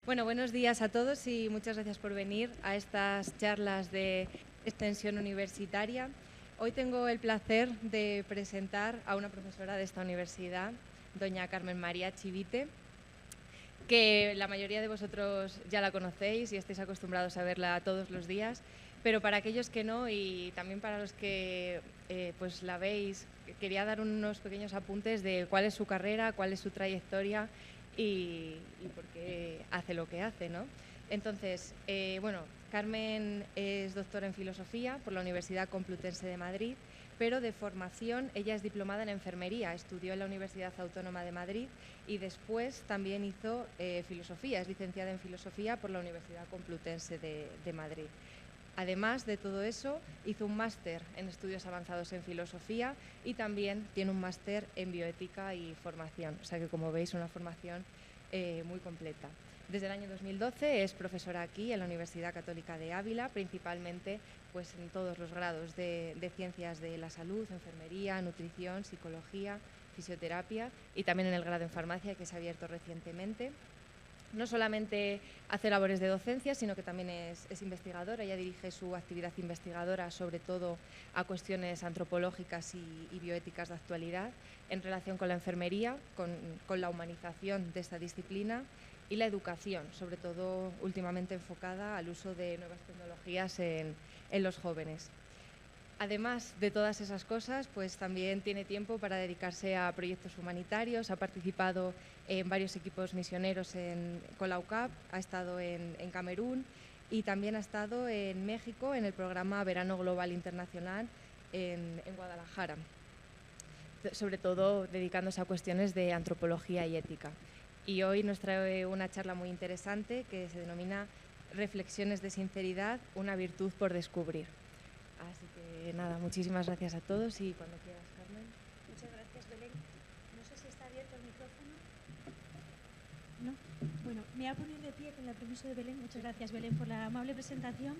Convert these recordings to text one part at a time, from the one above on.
Bueno, buenos días a todos y muchas gracias por venir a estas charlas de extensión universitaria. Hoy tengo el placer de presentar a una profesora de esta universidad, doña Carmen María Chivite, que la mayoría de vosotros ya la conocéis y estáis acostumbrados a verla todos los días, pero para aquellos que no y también para los que pues la veis, quería dar unos pequeños apuntes de cuál es su carrera, cuál es su trayectoria y por qué hace lo que hace, ¿no? Entonces, bueno, Carmen es doctora en Filosofía por la Universidad Complutense de Madrid, pero de formación ella es diplomada en enfermería, estudió en la Universidad Autónoma de Madrid y después también hizo Filosofía, es licenciada en Filosofía por la Universidad Complutense de Madrid. Además de todo eso, hizo un máster en estudios avanzados en filosofía y también tiene un máster en bioética y formación. O sea que, como veis, una formación muy completa. Desde el año 2012 es profesora aquí en la Universidad Católica de Ávila, principalmente pues, en todos los grados de ciencias de la salud, enfermería, nutrición, psicología, fisioterapia y también en el grado en farmacia que se ha abierto recientemente. No solamente hace labores de docencia, sino que también es investigadora. Ella dirige su actividad investigadora sobre todo a cuestiones antropológicas y bioéticas de actualidad en relación con la enfermería, con la humanización de esta disciplina y la educación, sobre todo últimamente enfocada al uso de nuevas tecnologías en los jóvenes. Además de todas esas cosas, pues también tiene tiempo para dedicarse a proyectos humanitarios, ha participado en varios equipos misioneros con la UCAP, ha estado en Camerún y también ha estado en México en el programa Verano Global Internacional en Guadalajara, sobre todo dedicándose a cuestiones de antropología y ética. Y hoy nos trae una charla muy interesante que se denomina Reflexiones de sinceridad, una virtud por descubrir. Así que nada, muchísimas gracias a todos y cuando quieras, Carmen. Muchas gracias, Belén. No sé si está abierto el micrófono. ¿No? Bueno, me voy a poner de pie con el permiso de Belén. Muchas gracias, Belén, por la amable presentación.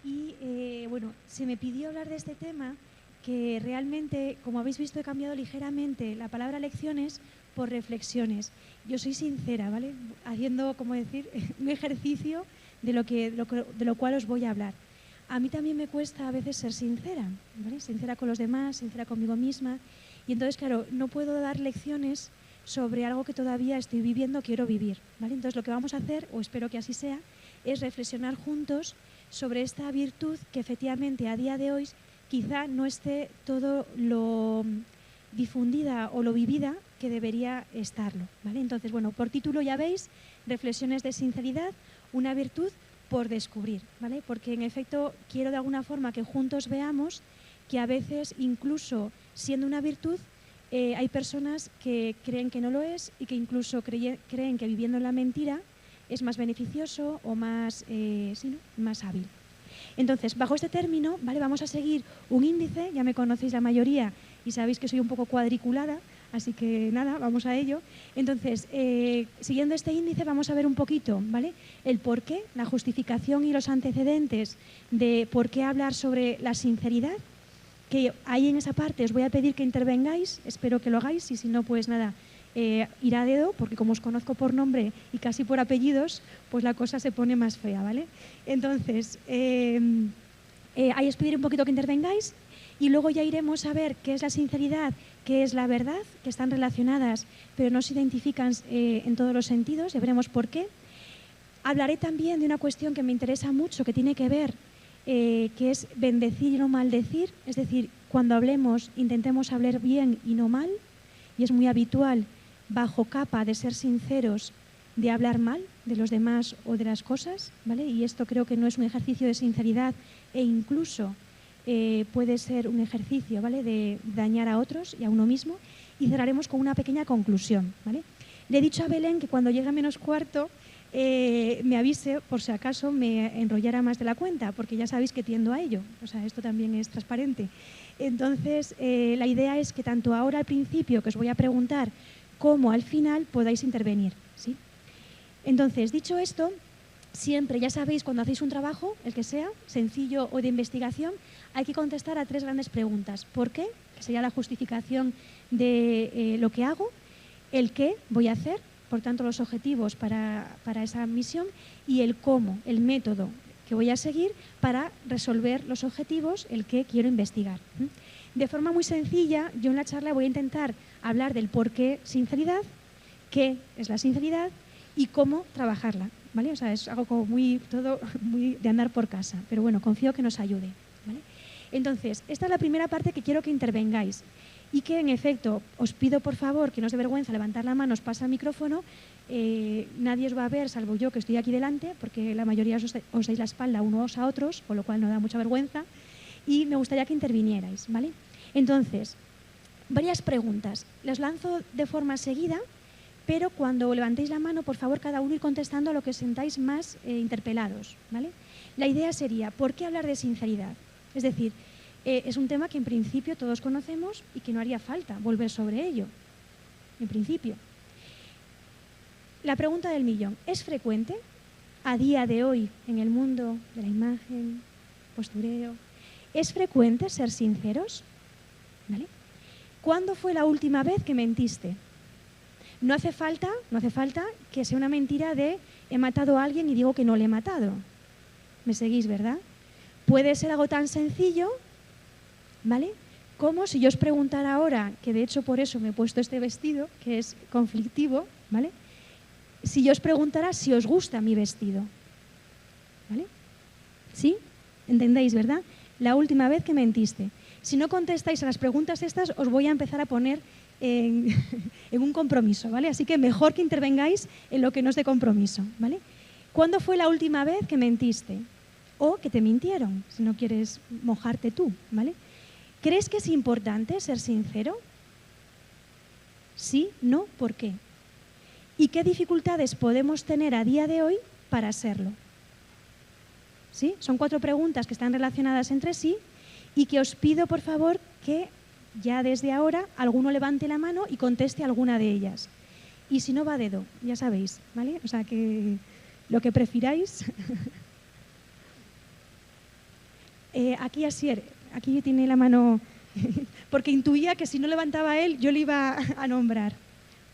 Y bueno, se me pidió hablar de este tema que realmente, como habéis visto, he cambiado ligeramente la palabra lecciones por reflexiones. Yo soy sincera, ¿vale? Haciendo, como decir, un ejercicio de lo cual os voy a hablar. A mí también me cuesta a veces ser sincera, ¿vale? Sincera con los demás, sincera conmigo misma. Y entonces, claro, no puedo dar lecciones sobre algo que todavía estoy viviendo, quiero vivir, ¿vale? Entonces, lo que vamos a hacer, o espero que así sea, es reflexionar juntos sobre esta virtud que efectivamente a día de hoy quizá no esté todo lo difundida o lo vivida que debería estarlo, ¿vale? Entonces, bueno, por título ya veis, reflexiones de sinceridad, una virtud por descubrir, ¿vale? Porque en efecto quiero de alguna forma que juntos veamos que a veces, incluso siendo una virtud, hay personas que creen que no lo es y que incluso creen que viviendo en la mentira es más beneficioso o más, más hábil. Entonces, bajo este término, ¿vale? Vamos a seguir un índice, ya me conocéis la mayoría y sabéis que soy un poco cuadriculada, así que nada, vamos a ello. Entonces, siguiendo este índice vamos a ver un poquito, ¿vale? El por qué, la justificación y los antecedentes de por qué hablar sobre la sinceridad, que ahí en esa parte os voy a pedir que intervengáis, espero que lo hagáis y si no, pues nada, irá a dedo, porque como os conozco por nombre y casi por apellidos, pues la cosa se pone más fea, ¿vale? Entonces, ahí os pediré un poquito que intervengáis y luego ya iremos a ver qué es la sinceridad, qué es la verdad, que están relacionadas, pero no se identifican en todos los sentidos, ya veremos por qué. Hablaré también de una cuestión que me interesa mucho, que tiene que ver, que es bendecir y no maldecir, es decir, cuando hablemos intentemos hablar bien y no mal, y es muy habitual, bajo capa de ser sinceros, de hablar mal de los demás o de las cosas, ¿vale? Y esto creo que no es un ejercicio de sinceridad e incluso puede ser un ejercicio, ¿vale? De dañar a otros y a uno mismo. Y cerraremos con una pequeña conclusión, ¿vale? Le he dicho a Belén que cuando llegue a menos cuarto me avise por si acaso me enrollara más de la cuenta, porque ya sabéis que tiendo a ello, o sea, esto también es transparente. Entonces, la idea es que tanto ahora al principio, que os voy a preguntar, como al final podáis intervenir, ¿sí? Entonces, dicho esto, siempre, ya sabéis, cuando hacéis un trabajo, el que sea, sencillo o de investigación, hay que contestar a 3 grandes preguntas. ¿Por qué? Que sería la justificación de lo que hago. El qué voy a hacer, por tanto, los objetivos para esa misión y el cómo, el método que voy a seguir para resolver los objetivos, el que quiero investigar. De forma muy sencilla, yo en la charla voy a intentar hablar del por qué sinceridad, qué es la sinceridad y cómo trabajarla, ¿vale? O sea, es algo como todo muy de andar por casa, pero bueno, confío que nos ayude, ¿vale? Entonces, esta es la primera parte que quiero que intervengáis y que, en efecto, os pido por favor que no os dé vergüenza levantar la mano, os pasa el micrófono, nadie os va a ver, salvo yo que estoy aquí delante, porque la mayoría os dais la espalda unos a otros, con lo cual no da mucha vergüenza, y me gustaría que intervinierais, ¿vale? Entonces, varias preguntas. Las lanzo de forma seguida, pero cuando levantéis la mano, por favor, cada uno ir contestando a lo que os sentáis más interpelados, ¿vale? La idea sería, ¿por qué hablar de sinceridad? Es decir, es un tema que en principio todos conocemos y que no haría falta volver sobre ello, en principio. La pregunta del millón, ¿es frecuente a día de hoy en el mundo de la imagen, postureo, es frecuente ser sinceros? ¿Vale? ¿Cuándo fue la última vez que mentiste? No hace falta que sea una mentira de he matado a alguien y digo que no le he matado. ¿Me seguís, verdad? Puede ser algo tan sencillo, ¿vale? Como si yo os preguntara ahora, que de hecho por eso me he puesto este vestido, que es conflictivo, ¿vale? Si yo os preguntara si os gusta mi vestido, ¿vale? ¿Sí? ¿Entendéis, verdad? La última vez que mentiste. Si no contestáis a las preguntas estas, os voy a empezar a poner en un compromiso, ¿vale? Así que mejor que intervengáis en lo que no es de compromiso, ¿vale? ¿Cuándo fue la última vez que mentiste? O que te mintieron, si no quieres mojarte tú, ¿vale? ¿Crees que es importante ser sincero? Sí, no, ¿por qué? ¿Y qué dificultades podemos tener a día de hoy para serlo? ¿Sí? Son 4 preguntas que están relacionadas entre sí y que os pido, por favor, que ya desde ahora alguno levante la mano y conteste alguna de ellas. Y si no, va a dedo, ya sabéis, ¿vale? O sea, que lo que prefiráis. Aquí Asier, aquí tiene la mano, porque intuía que si no levantaba él, yo le iba a nombrar,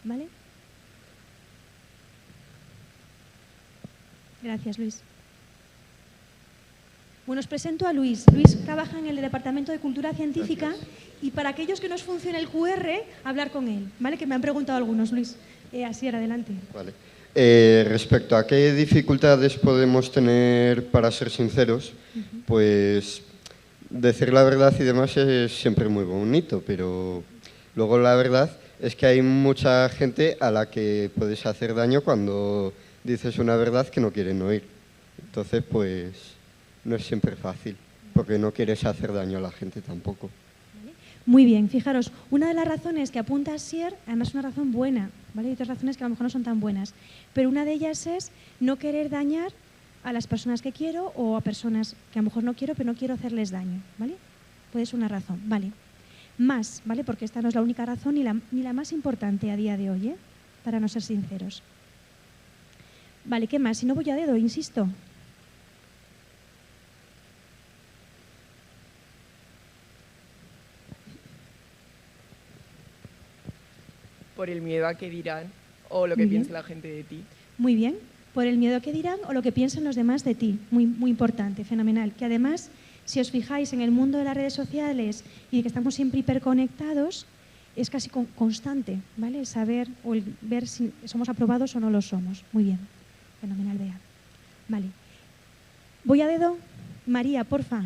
¿vale? Gracias, Luis. Bueno, os presento a Luis. Luis trabaja en el Departamento de Cultura Científica. Gracias. Y para aquellos que no os funcione el QR, hablar con él, ¿vale? Que me han preguntado algunos, Luis. Asier, adelante. Vale. Respecto a qué dificultades podemos tener para ser sinceros, pues decir la verdad y demás es siempre muy bonito, pero luego la verdad es que hay mucha gente a la que puedes hacer daño cuando dices una verdad que no quieren oír. Entonces, pues no es siempre fácil, porque no quieres hacer daño a la gente tampoco. Muy bien, fijaros, una de las razones que apunta Asier, además es una razón buena, ¿vale? Hay otras razones que a lo mejor no son tan buenas, pero una de ellas es no querer dañar a las personas que quiero o a personas que a lo mejor no quiero, pero no quiero hacerles daño, ¿vale? Puede ser una razón, ¿vale? Más, ¿vale? Porque esta no es la única razón ni la más importante a día de hoy, ¿eh? Para no ser sinceros. Vale, ¿qué más? Si no voy a dedo, insisto. Por el miedo a qué dirán o lo que piense la gente de ti. Muy bien, por el miedo a qué dirán o lo que piensen los demás de ti. Muy, muy importante, fenomenal. Que además, si os fijáis en el mundo de las redes sociales y de que estamos siempre hiperconectados, es casi constante, ¿vale? Saber o el ver si somos aprobados o no lo somos. Muy bien, fenomenal, Bea. Vale. Voy a dedo. María, porfa.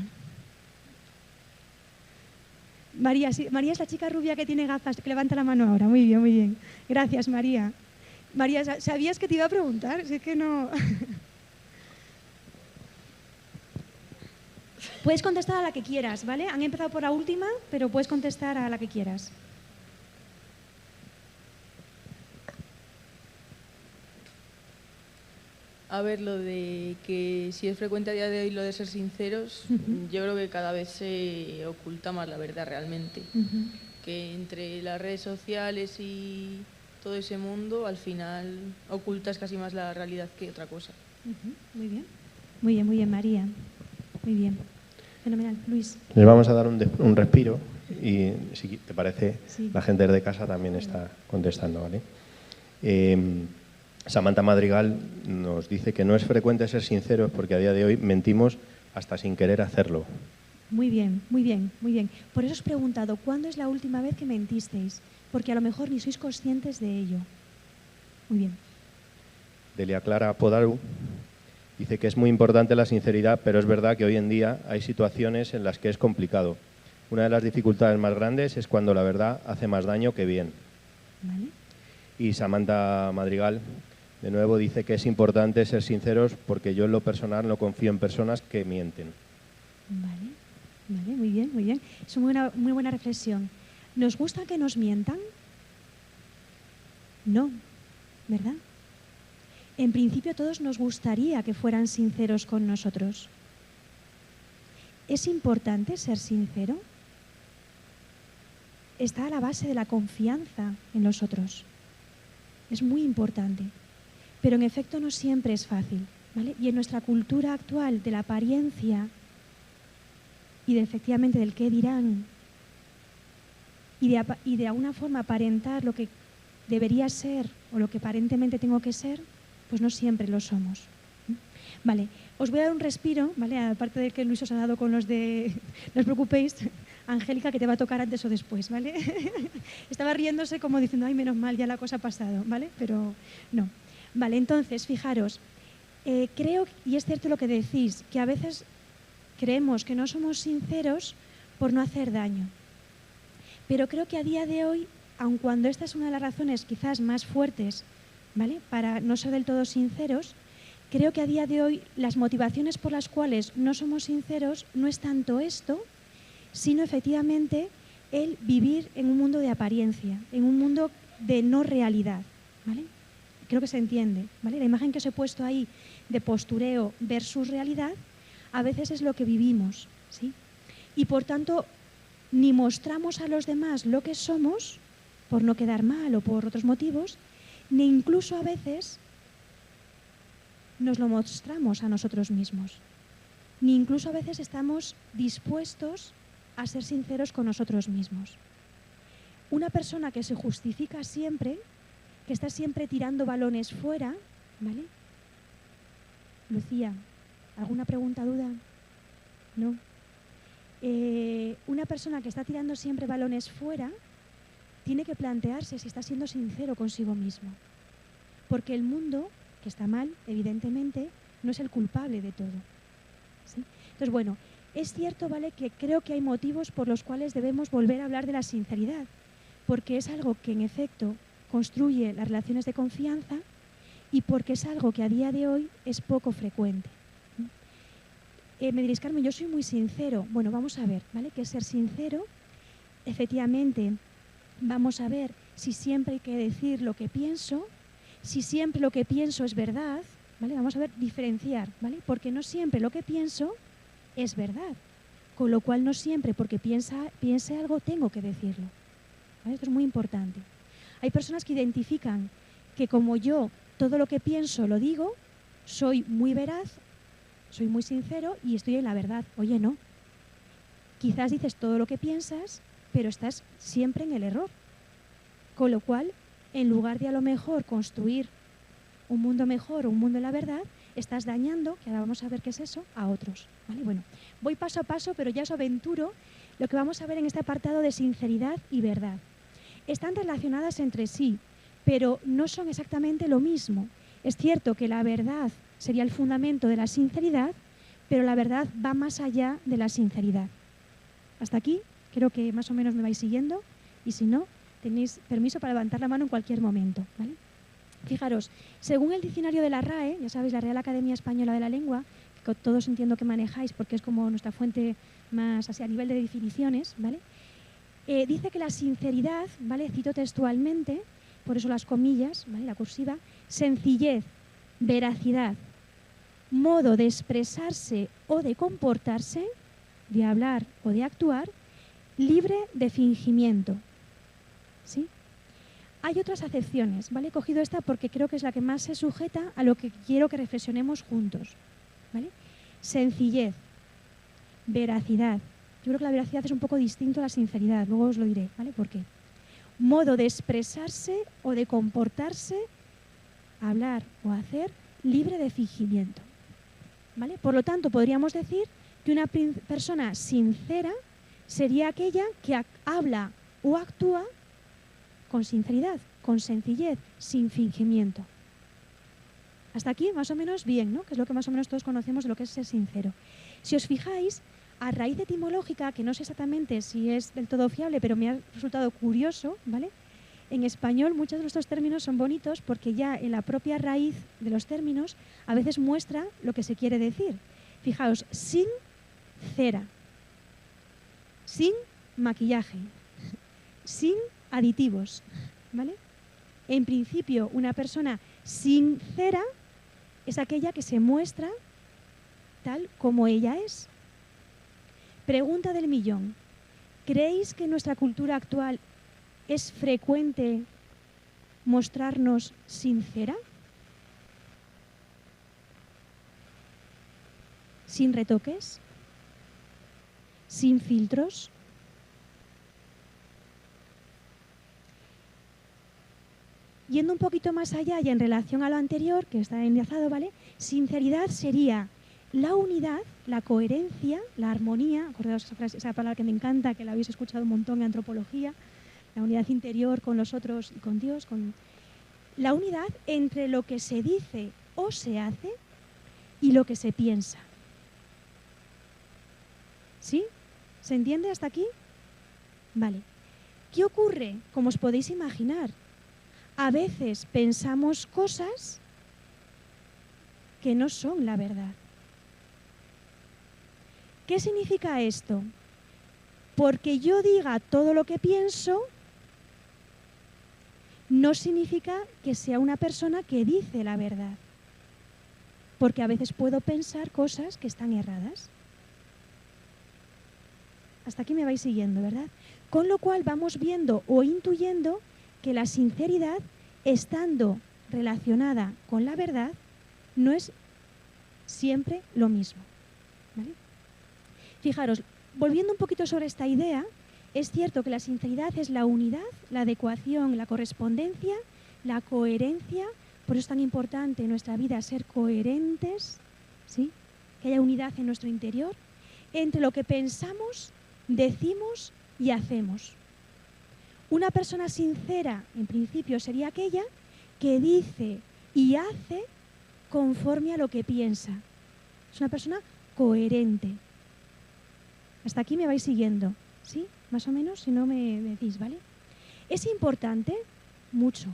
María, sí, María es la chica rubia que tiene gafas, que levanta la mano ahora. Muy bien, muy bien. Gracias, María. María, ¿sabías que te iba a preguntar? Si es que no... Puedes contestar a la que quieras, ¿vale? Han empezado por la última, pero puedes contestar a la que quieras. A ver, lo de que si es frecuente a día de hoy lo de ser sinceros, yo creo que cada vez se oculta más la verdad realmente. Que entre las redes sociales y todo ese mundo, al final ocultas casi más la realidad que otra cosa. Muy bien. Muy bien, muy bien, María. Muy bien. Fenomenal. Luis. Les vamos a dar un respiro y, si te parece, sí, la gente de casa también está contestando, ¿vale? Samantha Madrigal nos dice que no es frecuente ser sinceros porque a día de hoy mentimos hasta sin querer hacerlo. Muy bien, muy bien, muy bien. Por eso os he preguntado, ¿cuándo es la última vez que mentisteis? Porque a lo mejor ni sois conscientes de ello. Muy bien. Delia Clara Podaru dice que es muy importante la sinceridad, pero es verdad que hoy en día hay situaciones en las que es complicado. Una de las dificultades más grandes es cuando la verdad hace más daño que bien. ¿Vale? Y Samantha Madrigal, de nuevo, dice que es importante ser sinceros porque yo en lo personal no confío en personas que mienten. Vale, vale, muy bien, muy bien. Es una muy buena reflexión. ¿Nos gusta que nos mientan? No, ¿verdad? En principio a todos nos gustaría que fueran sinceros con nosotros. ¿Es importante ser sincero? Está a la base de la confianza en los otros. Es muy importante. Pero en efecto no siempre es fácil, ¿vale? Y en nuestra cultura actual de la apariencia y efectivamente del qué dirán y de alguna forma aparentar lo que debería ser o lo que aparentemente tengo que ser, pues no siempre lo somos. Vale, os voy a dar un respiro, ¿vale? Aparte de que Luis os ha dado con los de... No os preocupéis, Angélica, que te va a tocar antes o después, ¿vale? Estaba riéndose como diciendo, ay, menos mal, ya la cosa ha pasado, ¿vale? Pero no. Vale, entonces, fijaros, creo, y es cierto lo que decís, que a veces creemos que no somos sinceros por no hacer daño. Pero creo que a día de hoy, aun cuando esta es una de las razones quizás más fuertes, ¿vale?, para no ser del todo sinceros, creo que a día de hoy las motivaciones por las cuales no somos sinceros no es tanto esto, sino efectivamente el vivir en un mundo de apariencia, en un mundo de no realidad, ¿vale? Creo que se entiende, ¿vale? La imagen que os he puesto ahí de postureo versus realidad, a veces es lo que vivimos, ¿sí? Y por tanto, ni mostramos a los demás lo que somos, por no quedar mal o por otros motivos, ni incluso a veces nos lo mostramos a nosotros mismos. Ni incluso a veces estamos dispuestos a ser sinceros con nosotros mismos. Una persona que se justifica siempre, que está siempre tirando balones fuera, ¿vale? Lucía, ¿alguna pregunta, duda? ¿No? Una persona que está tirando siempre balones fuera tiene que plantearse si está siendo sincero consigo mismo. Porque el mundo, que está mal, evidentemente, no es el culpable de todo, ¿sí? Entonces, bueno, es cierto, ¿vale?, que creo que hay motivos por los cuales debemos volver a hablar de la sinceridad, porque es algo que en efecto construye las relaciones de confianza y porque es algo que a día de hoy es poco frecuente. Me diréis, Carmen, yo soy muy sincero. Bueno, vamos a ver, ¿vale?, que ser sincero, efectivamente, vamos a ver si siempre hay que decir lo que pienso, si siempre lo que pienso es verdad, ¿vale? Vamos a ver, diferenciar, ¿vale? Porque no siempre lo que pienso es verdad, con lo cual no siempre porque piense algo tengo que decirlo, ¿vale? Esto es muy importante. Hay personas que identifican que como yo todo lo que pienso lo digo, soy muy veraz, soy muy sincero y estoy en la verdad. Oye, no. Quizás dices todo lo que piensas, pero estás siempre en el error. Con lo cual, en lugar de a lo mejor construir un mundo mejor o un mundo de la verdad, estás dañando, que ahora vamos a ver qué es eso, a otros, ¿vale? Bueno, voy paso a paso, pero ya os aventuro lo que vamos a ver en este apartado de sinceridad y verdad. Están relacionadas entre sí, pero no son exactamente lo mismo. Es cierto que la verdad sería el fundamento de la sinceridad, pero la verdad va más allá de la sinceridad. Hasta aquí creo que más o menos me vais siguiendo y si no, tenéis permiso para levantar la mano en cualquier momento, ¿vale? Fijaros, según el diccionario de la RAE, ya sabéis, la Real Academia Española de la Lengua, que todos entiendo que manejáis porque es como nuestra fuente más así a nivel de definiciones, ¿vale? Dice que la sinceridad, ¿vale?, cito textualmente, por eso las comillas, ¿vale?, la cursiva, sencillez, veracidad, modo de expresarse o de comportarse, de hablar o de actuar, libre de fingimiento, ¿sí? Hay otras acepciones, ¿vale? He cogido esta porque creo que es la que más se sujeta a lo que quiero que reflexionemos juntos, ¿vale? Sencillez, veracidad. Yo creo que la veracidad es un poco distinto a la sinceridad, luego os lo diré, ¿vale? ¿Por qué? Modo de expresarse o de comportarse hablar o hacer libre de fingimiento. ¿Vale? Por lo tanto, podríamos decir que una persona sincera sería aquella que habla o actúa con sinceridad, con sencillez, sin fingimiento. Hasta aquí más o menos bien, ¿no? Que es lo que más o menos todos conocemos de lo que es ser sincero. Si os fijáis, a raíz etimológica, que no sé exactamente si es del todo fiable, pero me ha resultado curioso, ¿vale? En español muchos de estos términos son bonitos porque ya en la propia raíz de los términos a veces muestra lo que se quiere decir. Fijaos, sin cera, sin maquillaje, sin aditivos, ¿vale? En principio, una persona sincera es aquella que se muestra tal como ella es. Pregunta del millón. ¿Creéis que en nuestra cultura actual es frecuente mostrarnos sincera? ¿Sin retoques? ¿Sin filtros? Yendo un poquito más allá y en relación a lo anterior, que está enlazado, ¿vale? Sinceridad sería la unidad, la coherencia, la armonía. Acordaos esa palabra que me encanta, que la habéis escuchado un montón en antropología. La unidad interior con los otros y con Dios. La unidad entre lo que se dice o se hace y lo que se piensa. ¿Sí? ¿Se entiende hasta aquí? Vale. ¿Qué ocurre? Como os podéis imaginar, a veces pensamos cosas que no son la verdad. ¿Qué significa esto? Porque yo diga todo lo que pienso, no significa que sea una persona que dice la verdad. Porque a veces puedo pensar cosas que están erradas. Hasta aquí me vais siguiendo, ¿verdad? Con lo cual vamos viendo o intuyendo que la sinceridad, estando relacionada con la verdad, no es siempre lo mismo. ¿Vale? Fijaros, volviendo un poquito sobre esta idea, es cierto que la sinceridad es la unidad, la adecuación, la correspondencia, la coherencia. Por eso es tan importante en nuestra vida ser coherentes, ¿sí? Que haya unidad en nuestro interior entre lo que pensamos, decimos y hacemos. Una persona sincera, en principio, sería aquella que dice y hace conforme a lo que piensa. Es una persona coherente. Hasta aquí me vais siguiendo, ¿sí? Más o menos, si no me decís, ¿vale? Es importante, mucho,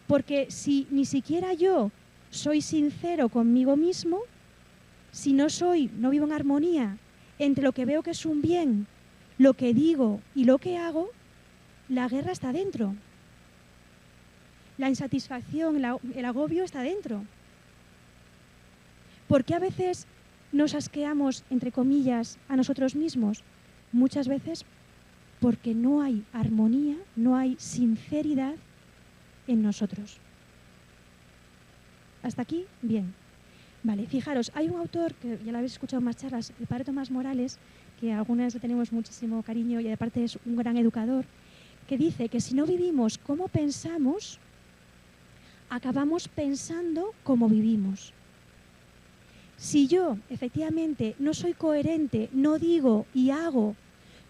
porque si ni siquiera yo soy sincero conmigo mismo, si no vivo en armonía entre lo que veo que es un bien, lo que digo y lo que hago, la guerra está dentro. La insatisfacción, el agobio está dentro. ¿Por qué a veces nos asqueamos, entre comillas, a nosotros mismos? Muchas veces porque no hay armonía, no hay sinceridad en nosotros. ¿Hasta aquí? Bien. Vale, fijaros, hay un autor, que ya lo habéis escuchado en más charlas, el padre Tomás Morales, que a algunas le tenemos muchísimo cariño y aparte es un gran educador, que dice que si no vivimos como pensamos, acabamos pensando como vivimos. Si yo, efectivamente, no soy coherente, no digo y hago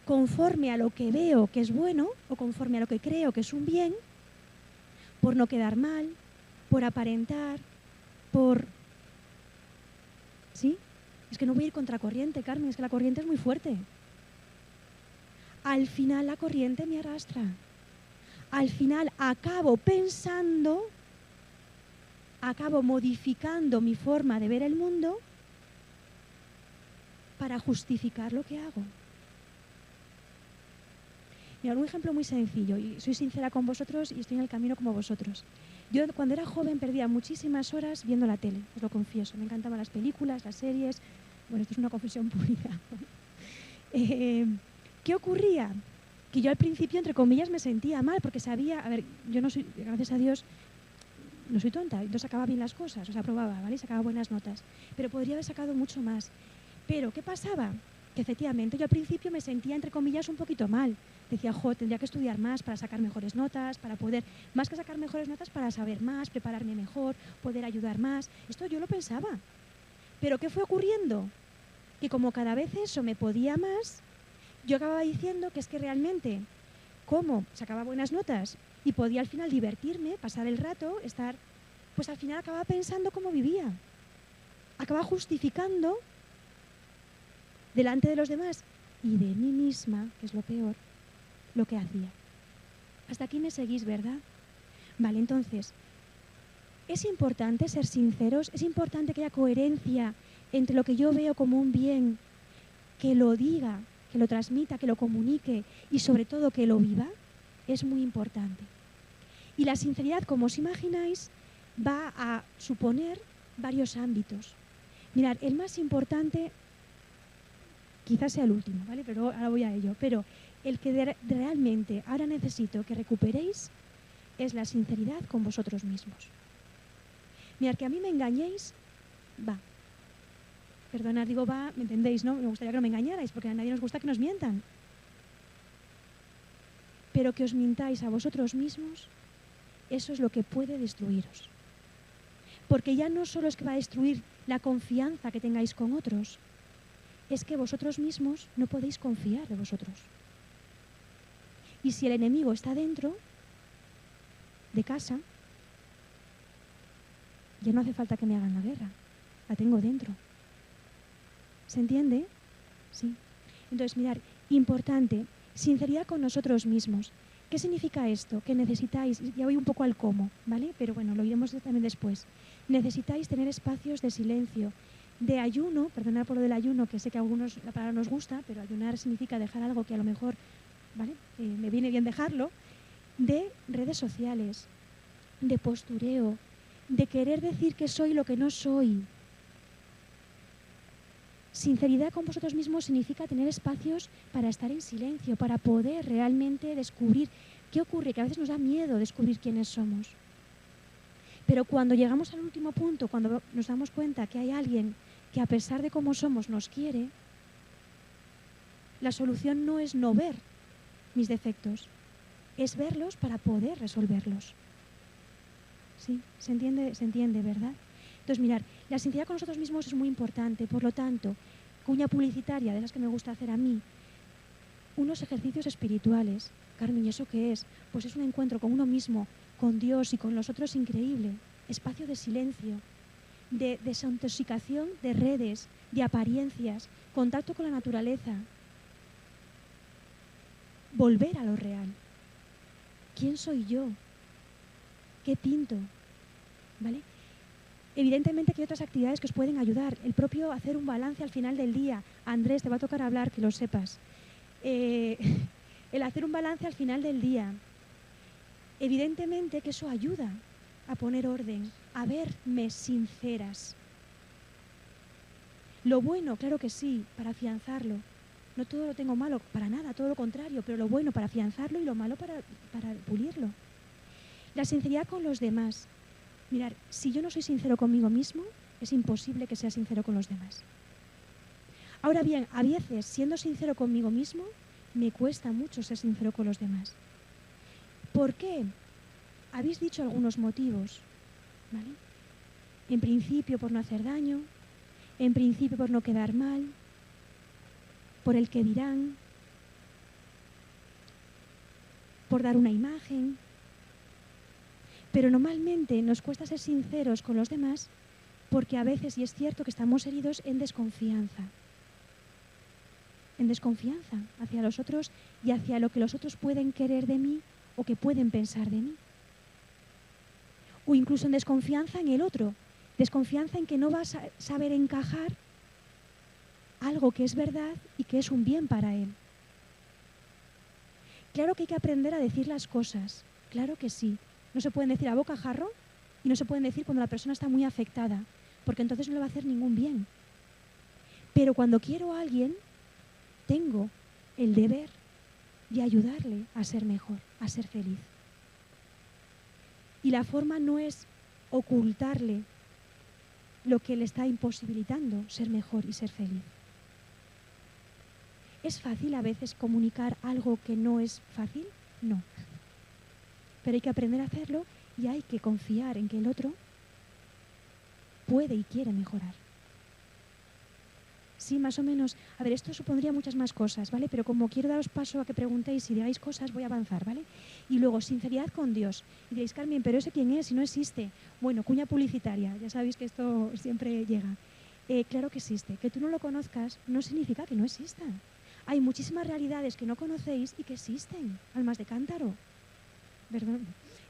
conforme a lo que veo que es bueno o conforme a lo que creo que es un bien, por no quedar mal, por aparentar, ¿sí? Es que no voy a ir contracorriente, Carmen, es que la corriente es muy fuerte. Al final la corriente me arrastra. Al final acabo pensando, acabo modificando mi forma de ver el mundo para justificar lo que hago. Mira, un ejemplo muy sencillo, y soy sincera con vosotros y estoy en el camino como vosotros. Yo cuando era joven perdía muchísimas horas viendo la tele, os lo confieso. Me encantaban las películas, las series. Bueno, esto es una confesión pública. ¿Qué ocurría? Que yo al principio, entre comillas, me sentía mal porque sabía, a ver, yo no soy, gracias a Dios, no soy tonta, yo sacaba bien las cosas, o sea, aprobaba, ¿vale? Sacaba buenas notas, pero podría haber sacado mucho más. Pero, ¿qué pasaba? que efectivamente yo al principio me sentía, entre comillas, un poquito mal. Decía, tendría que estudiar más para sacar mejores notas, para poder, más que sacar mejores notas, para saber más, prepararme mejor, poder ayudar más. Esto yo lo pensaba. Pero ¿qué fue ocurriendo? Que como cada vez eso me podía más, yo acababa diciendo que es que realmente, como sacaba buenas notas y podía al final divertirme, pasar el rato, estar, pues al final acababa pensando cómo vivía. Acababa justificando delante de los demás y de mí misma, que es lo peor, lo que hacía. Hasta aquí me seguís, ¿verdad? Vale, entonces, es importante ser sinceros, es importante que haya coherencia entre lo que yo veo como un bien, que lo diga, que lo transmita, que lo comunique y sobre todo que lo viva, es muy importante. Y la sinceridad, como os imagináis, va a suponer varios ámbitos. Mirad, el más importante, quizás sea el último, ¿vale? Pero ahora voy a ello. Pero el que realmente ahora necesito que recuperéis es la sinceridad con vosotros mismos. Mirad, que a mí me engañéis, va. Perdonad, digo va, ¿me entendéis, no? Me gustaría que no me engañarais, porque a nadie nos gusta que nos mientan. Pero que os mintáis a vosotros mismos, eso es lo que puede destruiros. Porque ya no solo es que va a destruir la confianza que tengáis con otros, es que vosotros mismos no podéis confiar de vosotros. Y si el enemigo está dentro de casa, ya no hace falta que me hagan la guerra, la tengo dentro. ¿Se entiende? Sí. Entonces, mirad, importante, sinceridad con nosotros mismos. ¿Qué significa esto? Que necesitáis, ya voy un poco al cómo, ¿vale? Pero bueno, lo iremos también después. Necesitáis tener espacios de silencio, de ayuno, perdonad por lo del ayuno, que sé que a algunos la palabra nos gusta, pero ayunar significa dejar algo que a lo mejor, ¿vale? Me viene bien dejarlo, de redes sociales, de postureo, de querer decir que soy lo que no soy. Sinceridad con vosotros mismos significa tener espacios para estar en silencio, para poder realmente descubrir qué ocurre, que a veces nos da miedo descubrir quiénes somos. Pero cuando llegamos al último punto, cuando nos damos cuenta que hay alguien que a pesar de cómo somos nos quiere, la solución no es no ver mis defectos, es verlos para poder resolverlos. ¿Sí? ¿Se entiende, verdad? Entonces, mirad, la sinceridad con nosotros mismos es muy importante. Por lo tanto, cuña publicitaria, de las que me gusta hacer a mí, unos ejercicios espirituales. Carmen, ¿y eso qué es? Pues es un encuentro con uno mismo, con Dios y con los otros increíble. Espacio de silencio, de desintoxicación de redes, de apariencias, contacto con la naturaleza. Volver a lo real. ¿Quién soy yo? ¿Qué pinto? ¿Vale? Evidentemente que hay otras actividades que os pueden ayudar. El propio hacer un balance al final del día. Andrés, te va a tocar hablar, que lo sepas. El hacer un balance al final del día. Evidentemente que eso ayuda a poner orden, a verme sinceras. Lo bueno, claro que sí, para afianzarlo. No todo lo tengo malo, para nada, todo lo contrario, pero lo bueno para afianzarlo y lo malo para pulirlo. La sinceridad con los demás. Mirad, si yo no soy sincero conmigo mismo, es imposible que sea sincero con los demás. Ahora bien, a veces, siendo sincero conmigo mismo, me cuesta mucho ser sincero con los demás. ¿Por qué? Habéis dicho algunos motivos, ¿vale? En principio por no hacer daño, en principio por no quedar mal, por el que dirán, por dar una imagen. Pero normalmente nos cuesta ser sinceros con los demás porque a veces, y es cierto, que estamos heridos en desconfianza. En desconfianza hacia los otros y hacia lo que los otros pueden querer de mí o que pueden pensar de mí. O incluso en desconfianza en el otro. Desconfianza en que no vas a saber encajar algo que es verdad y que es un bien para él. Claro que hay que aprender a decir las cosas. Claro que sí. No se pueden decir a bocajarro y no se pueden decir cuando la persona está muy afectada, porque entonces no le va a hacer ningún bien. Pero cuando quiero a alguien, tengo el deber de ayudarle a ser mejor, a ser feliz. Y la forma no es ocultarle lo que le está imposibilitando ser mejor y ser feliz. ¿Es fácil a veces comunicar algo que no es fácil? No. Pero hay que aprender a hacerlo y hay que confiar en que el otro puede y quiere mejorar. Sí, más o menos. A ver, esto supondría muchas más cosas, ¿vale? Pero como quiero daros paso a que preguntéis y digáis cosas, voy a avanzar, ¿vale? Y luego, sinceridad con Dios. Y diréis, Carmen, ¿pero ese quién es? Si no existe. Bueno, cuña publicitaria. Ya sabéis que esto siempre llega. Claro que existe. Que tú no lo conozcas no significa que no exista. Hay muchísimas realidades que no conocéis y que existen. Almas de cántaro. ¿Verdad?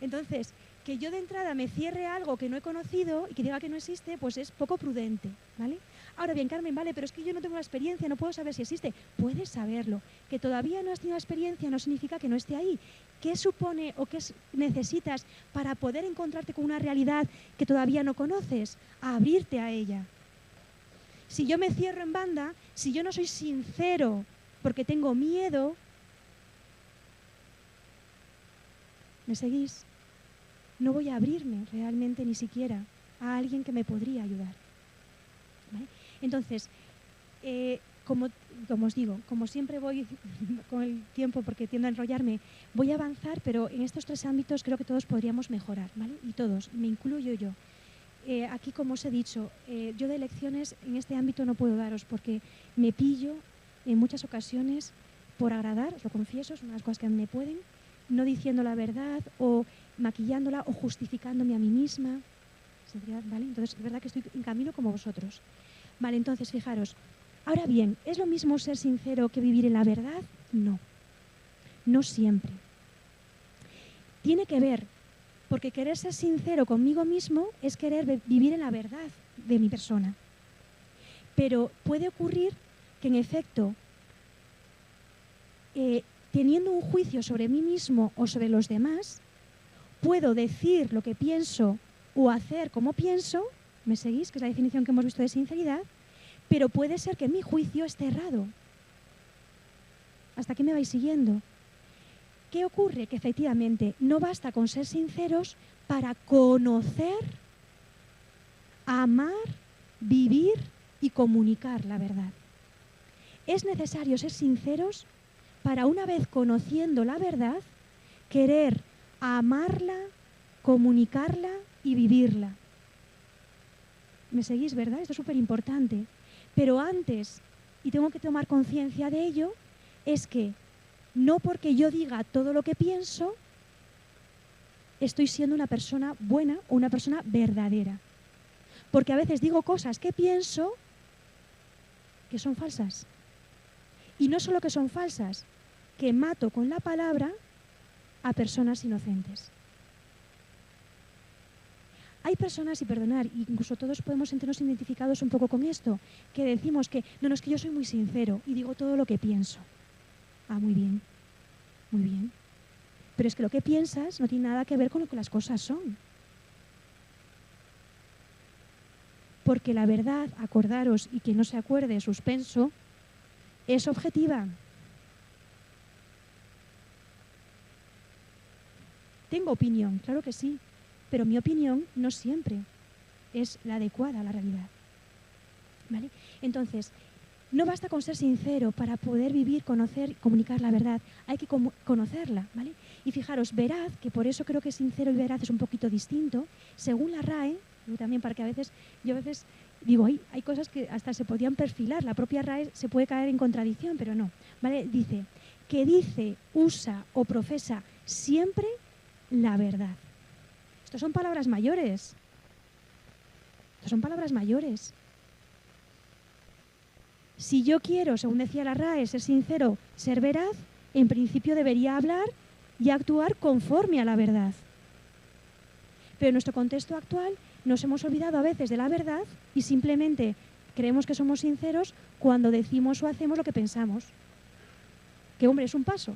Entonces, que yo de entrada me cierre algo que no he conocido y que diga que no existe, pues es poco prudente, ¿vale? Ahora bien, Carmen, vale, pero es que yo no tengo la experiencia, no puedo saber si existe. Puedes saberlo. Que todavía no has tenido la experiencia no significa que no esté ahí. ¿Qué supone o qué necesitas para poder encontrarte con una realidad que todavía no conoces? A abrirte a ella. Si yo me cierro en banda, si yo no soy sincero porque tengo miedo, ¿me seguís? No voy a abrirme realmente ni siquiera a alguien que me podría ayudar. ¿Vale? Entonces, como os digo, como siempre voy con el tiempo porque tiendo a enrollarme, voy a avanzar, pero en estos 3 ámbitos creo que todos podríamos mejorar, ¿vale? Y todos, me incluyo yo. Aquí, como os he dicho, yo de lecciones en este ámbito no puedo daros porque me pillo en muchas ocasiones por agradar, os lo confieso, son unas cosas que me pueden, no diciendo la verdad o maquillándola o justificándome a mí misma. ¿Vale? Entonces, es verdad que estoy en camino como vosotros. Vale, entonces, fijaros. Ahora bien, ¿es lo mismo ser sincero que vivir en la verdad? No. No siempre. Tiene que ver, porque querer ser sincero conmigo mismo es querer vivir en la verdad de mi persona. Pero puede ocurrir que, en efecto, teniendo un juicio sobre mí mismo o sobre los demás, puedo decir lo que pienso o hacer como pienso, ¿me seguís? Que es la definición que hemos visto de sinceridad, pero puede ser que mi juicio esté errado. ¿Hasta aquí me vais siguiendo? ¿Qué ocurre? Que efectivamente no basta con ser sinceros para conocer, amar, vivir y comunicar la verdad. Es necesario ser sinceros para, una vez conociendo la verdad, querer amarla, comunicarla y vivirla. ¿Me seguís, verdad? Esto es súper importante. Pero antes, y tengo que tomar conciencia de ello, es que no porque yo diga todo lo que pienso, estoy siendo una persona buena o una persona verdadera. Porque a veces digo cosas que pienso que son falsas. Y no solo que son falsas, que mato con la palabra a personas inocentes. Hay personas, y perdonar, incluso todos podemos sentirnos identificados un poco con esto, que decimos que, no, es que yo soy muy sincero y digo todo lo que pienso. Ah, muy bien, muy bien. Pero es que lo que piensas no tiene nada que ver con lo que las cosas son. Porque la verdad, acordaros, y quien no se acuerde, suspenso, es objetiva. Tengo opinión, claro que sí, pero mi opinión no siempre es la adecuada a la realidad. ¿Vale? Entonces, no basta con ser sincero para poder vivir, conocer, comunicar la verdad. Hay que conocerla, ¿vale? Y fijaros, veraz, que por eso creo que sincero y veraz es un poquito distinto, según la RAE, y también para que yo a veces digo, hay cosas que hasta se podían perfilar, la propia RAE se puede caer en contradicción, pero no, ¿vale? Dice, que dice, usa o profesa siempre la verdad. Estas son palabras mayores. Estas son palabras mayores. Si yo quiero, según decía la RAE, ser sincero, ser veraz, en principio debería hablar y actuar conforme a la verdad. Pero en nuestro contexto actual nos hemos olvidado a veces de la verdad y simplemente creemos que somos sinceros cuando decimos o hacemos lo que pensamos. Que, hombre, es un paso.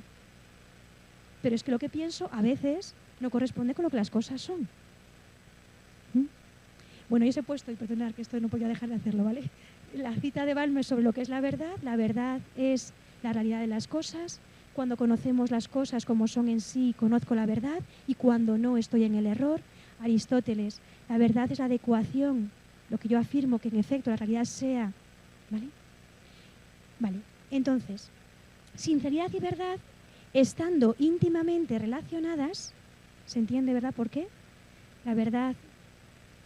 Pero es que lo que pienso a veces no corresponde con lo que las cosas son. Bueno, yo os he puesto, y perdonad que esto no podía dejar de hacerlo, ¿vale? La cita de Balmes sobre lo que es la verdad es la realidad de las cosas. Cuando conocemos las cosas como son en sí, conozco la verdad, y cuando no, estoy en el error. Aristóteles, la verdad es la adecuación, lo que yo afirmo que en efecto la realidad sea, ¿vale? Vale, entonces, sinceridad y verdad, estando íntimamente relacionadas, ¿se entiende, verdad? ¿Por qué? La verdad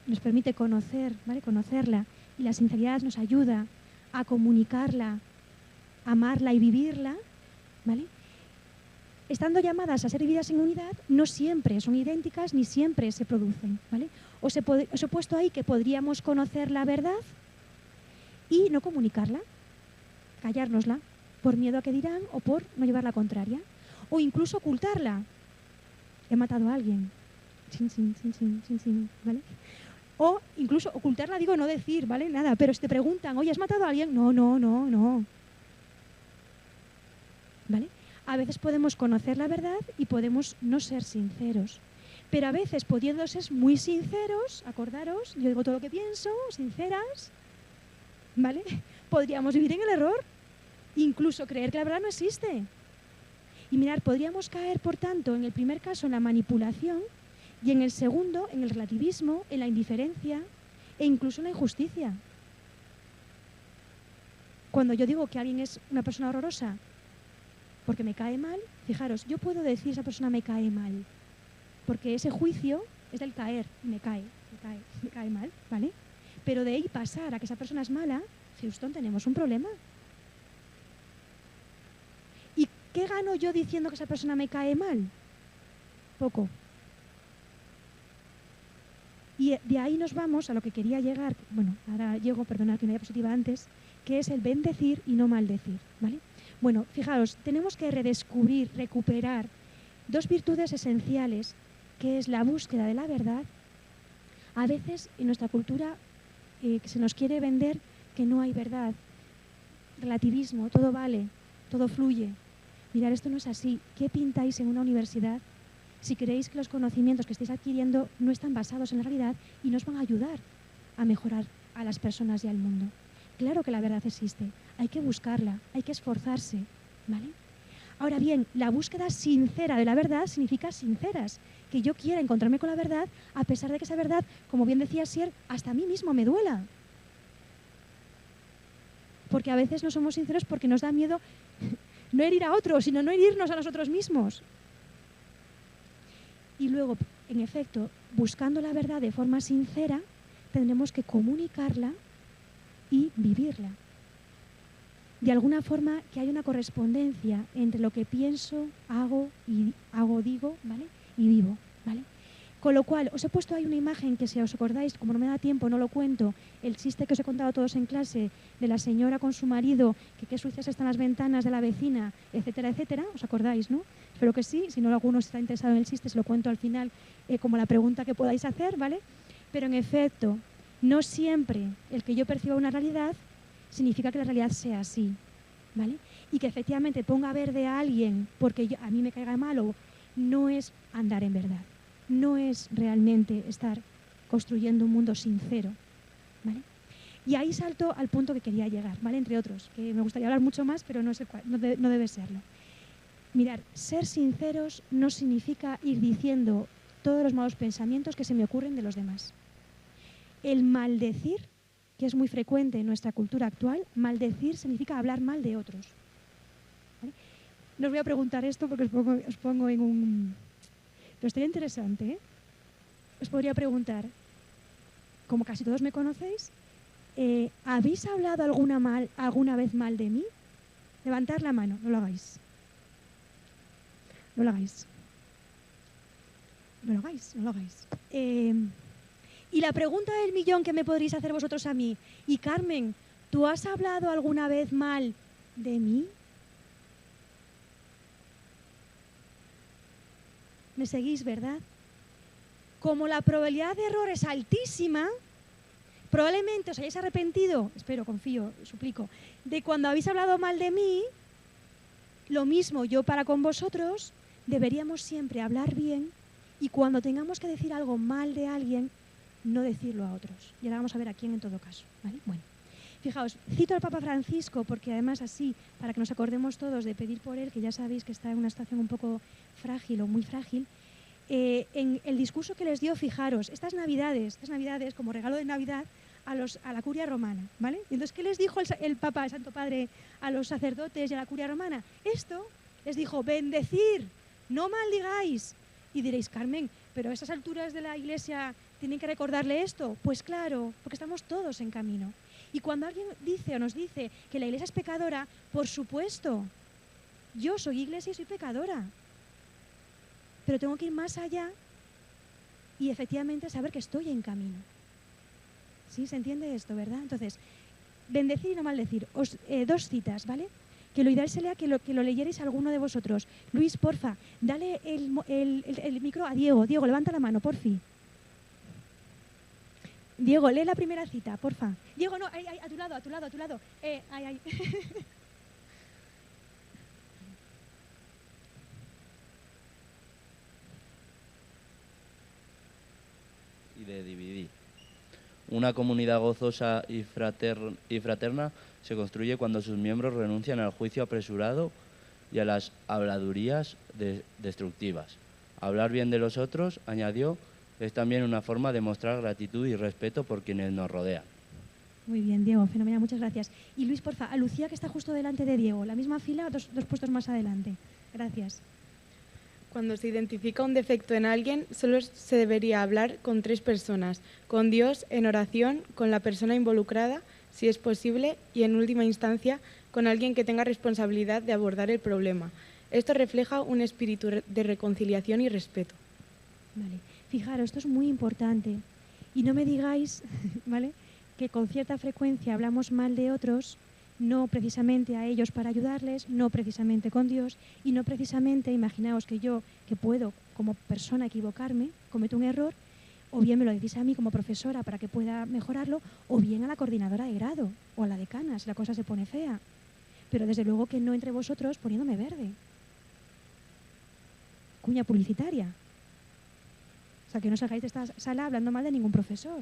nos permite conocer, ¿vale? Conocerla, y la sinceridad nos ayuda a comunicarla, amarla y vivirla, ¿vale? Estando llamadas a ser vividas en unidad, no siempre son idénticas ni siempre se producen, ¿vale? Os he puesto ahí que podríamos conocer la verdad y no comunicarla, callárnosla, por miedo a que dirán o por no llevar la contraria, o incluso ocultarla. He matado a alguien, ¿vale? O incluso ocultarla, digo, no decir, ¿vale? Nada, pero si te preguntan, oye, ¿has matado a alguien? No. ¿Vale? A veces podemos conocer la verdad y podemos no ser sinceros. Pero a veces, pudiendo ser muy sinceros, acordaros, yo digo todo lo que pienso, sinceras, ¿vale? Podríamos vivir en el error, incluso creer que la verdad no existe. Y mirar, podríamos caer, por tanto, en el primer caso en la manipulación y en el segundo en el relativismo, en la indiferencia e incluso en la injusticia. Cuando yo digo que alguien es una persona horrorosa porque me cae mal, fijaros, yo puedo decir esa persona me cae mal, porque ese juicio es del caer, me cae mal, ¿vale? Pero de ahí pasar a que esa persona es mala, Houston, tenemos un problema. ¿Y qué gano yo diciendo que esa persona me cae mal? Poco. Y de ahí nos vamos a lo que quería llegar, bueno, ahora llego, perdonad que una diapositiva antes, que es el bendecir y no maldecir, ¿vale? Bueno, fijaros, tenemos que redescubrir, recuperar dos virtudes esenciales, que es la búsqueda de la verdad. A veces en nuestra cultura que se nos quiere vender que no hay verdad, relativismo, todo vale, todo fluye. Mirad, esto no es así. ¿Qué pintáis en una universidad si creéis que los conocimientos que estáis adquiriendo no están basados en la realidad y no os van a ayudar a mejorar a las personas y al mundo? Claro que la verdad existe, hay que buscarla, hay que esforzarse, ¿vale? Ahora bien, la búsqueda sincera de la verdad significa sinceras, que yo quiera encontrarme con la verdad a pesar de que esa verdad, como bien decía Sier, hasta a mí mismo me duela. Porque a veces no somos sinceros porque nos da miedo no herir a otros, sino no herirnos a nosotros mismos. Y luego, en efecto, buscando la verdad de forma sincera, tendremos que comunicarla y vivirla. De alguna forma que haya una correspondencia entre lo que pienso, digo, ¿vale? Y vivo, ¿vale? Con lo cual, os he puesto ahí una imagen que, si os acordáis, como no me da tiempo, no lo cuento, el chiste que os he contado todos en clase de la señora con su marido, que qué sucias están las ventanas de la vecina, etcétera, etcétera. ¿Os acordáis, no? Espero que sí. Si no, alguno está interesado en el chiste, se lo cuento al final como la pregunta que podáis hacer, ¿vale? Pero en efecto, no siempre el que yo perciba una realidad significa que la realidad sea así, ¿vale? Y que efectivamente ponga verde a alguien porque a mí me caiga mal, o no es andar en verdad. No es realmente estar construyendo un mundo sincero, ¿vale? Y ahí salto al punto que quería llegar, ¿vale? Entre otros, que me gustaría hablar mucho más, pero no debe serlo. Mirad, ser sinceros no significa ir diciendo todos los malos pensamientos que se me ocurren de los demás. El maldecir, que es muy frecuente en nuestra cultura actual, maldecir significa hablar mal de otros, ¿vale? No os voy a preguntar esto porque os pongo en un... Pero estaría interesante, ¿eh? Os podría preguntar, como casi todos me conocéis, ¿habéis hablado alguna vez mal de mí? Levantad la mano, no lo hagáis. No lo hagáis. No lo hagáis, no lo hagáis. Y la pregunta del millón que me podréis hacer vosotros a mí, y Carmen, ¿tú has hablado alguna vez mal de mí? ¿Me seguís, verdad? Como la probabilidad de error es altísima, probablemente os hayáis arrepentido, espero, confío, suplico, de cuando habéis hablado mal de mí. Lo mismo yo para con vosotros, deberíamos siempre hablar bien, y cuando tengamos que decir algo mal de alguien, no decirlo a otros. Y ahora vamos a ver a quién en todo caso, ¿vale? Bueno, fijaos, cito al Papa Francisco porque además así, para que nos acordemos todos de pedir por él, que ya sabéis que está en una situación un poco frágil o muy frágil. En el discurso que les dio, fijaros, estas navidades como regalo de Navidad, a la curia romana, ¿vale? Y entonces, ¿qué les dijo el Papa, el Santo Padre, a los sacerdotes y a la curia romana? Esto les dijo: bendecir, no maldigáis. Y diréis: Carmen, pero a esas alturas de la Iglesia tienen que recordarle esto. Pues claro, porque estamos todos en camino. Y cuando alguien dice o nos dice que la Iglesia es pecadora, por supuesto, yo soy Iglesia y soy pecadora. Pero tengo que ir más allá y efectivamente saber que estoy en camino. ¿Sí? ¿Se entiende esto, verdad? Entonces, bendecir y no maldecir. Dos citas, ¿vale? Que lo ideal sería que lo leyerais a alguno de vosotros. Luis, porfa, dale el micro a Diego. Diego, levanta la mano, porfi. Diego, lee la primera cita, porfa. Diego, no, ahí, a tu lado. Ahí. Y de dividir. Una comunidad gozosa y fraterna se construye cuando sus miembros renuncian al juicio apresurado y a las habladurías destructivas. Hablar bien de los otros, añadió, es también una forma de mostrar gratitud y respeto por quienes nos rodean. Muy bien, Diego, fenomenal, muchas gracias. Y Luis, porfa, a Lucía, que está justo delante de Diego, la misma fila, dos puestos más adelante. Gracias. Cuando se identifica un defecto en alguien, solo se debería hablar con 3 personas: con Dios, en oración, con la persona involucrada, si es posible, y en última instancia, con alguien que tenga responsabilidad de abordar el problema. Esto refleja un espíritu de reconciliación y respeto. Vale, fijaros, esto es muy importante. Y no me digáis, ¿vale?, que con cierta frecuencia hablamos mal de otros, no precisamente a ellos para ayudarles, no precisamente con Dios, y no precisamente, imaginaos que yo, que puedo como persona equivocarme, cometo un error, o bien me lo decís a mí como profesora para que pueda mejorarlo, o bien a la coordinadora de grado, o a la decana, si la cosa se pone fea. Pero desde luego que no entre vosotros poniéndome verde. Cuña publicitaria. O sea, que no salgáis de esta sala hablando mal de ningún profesor.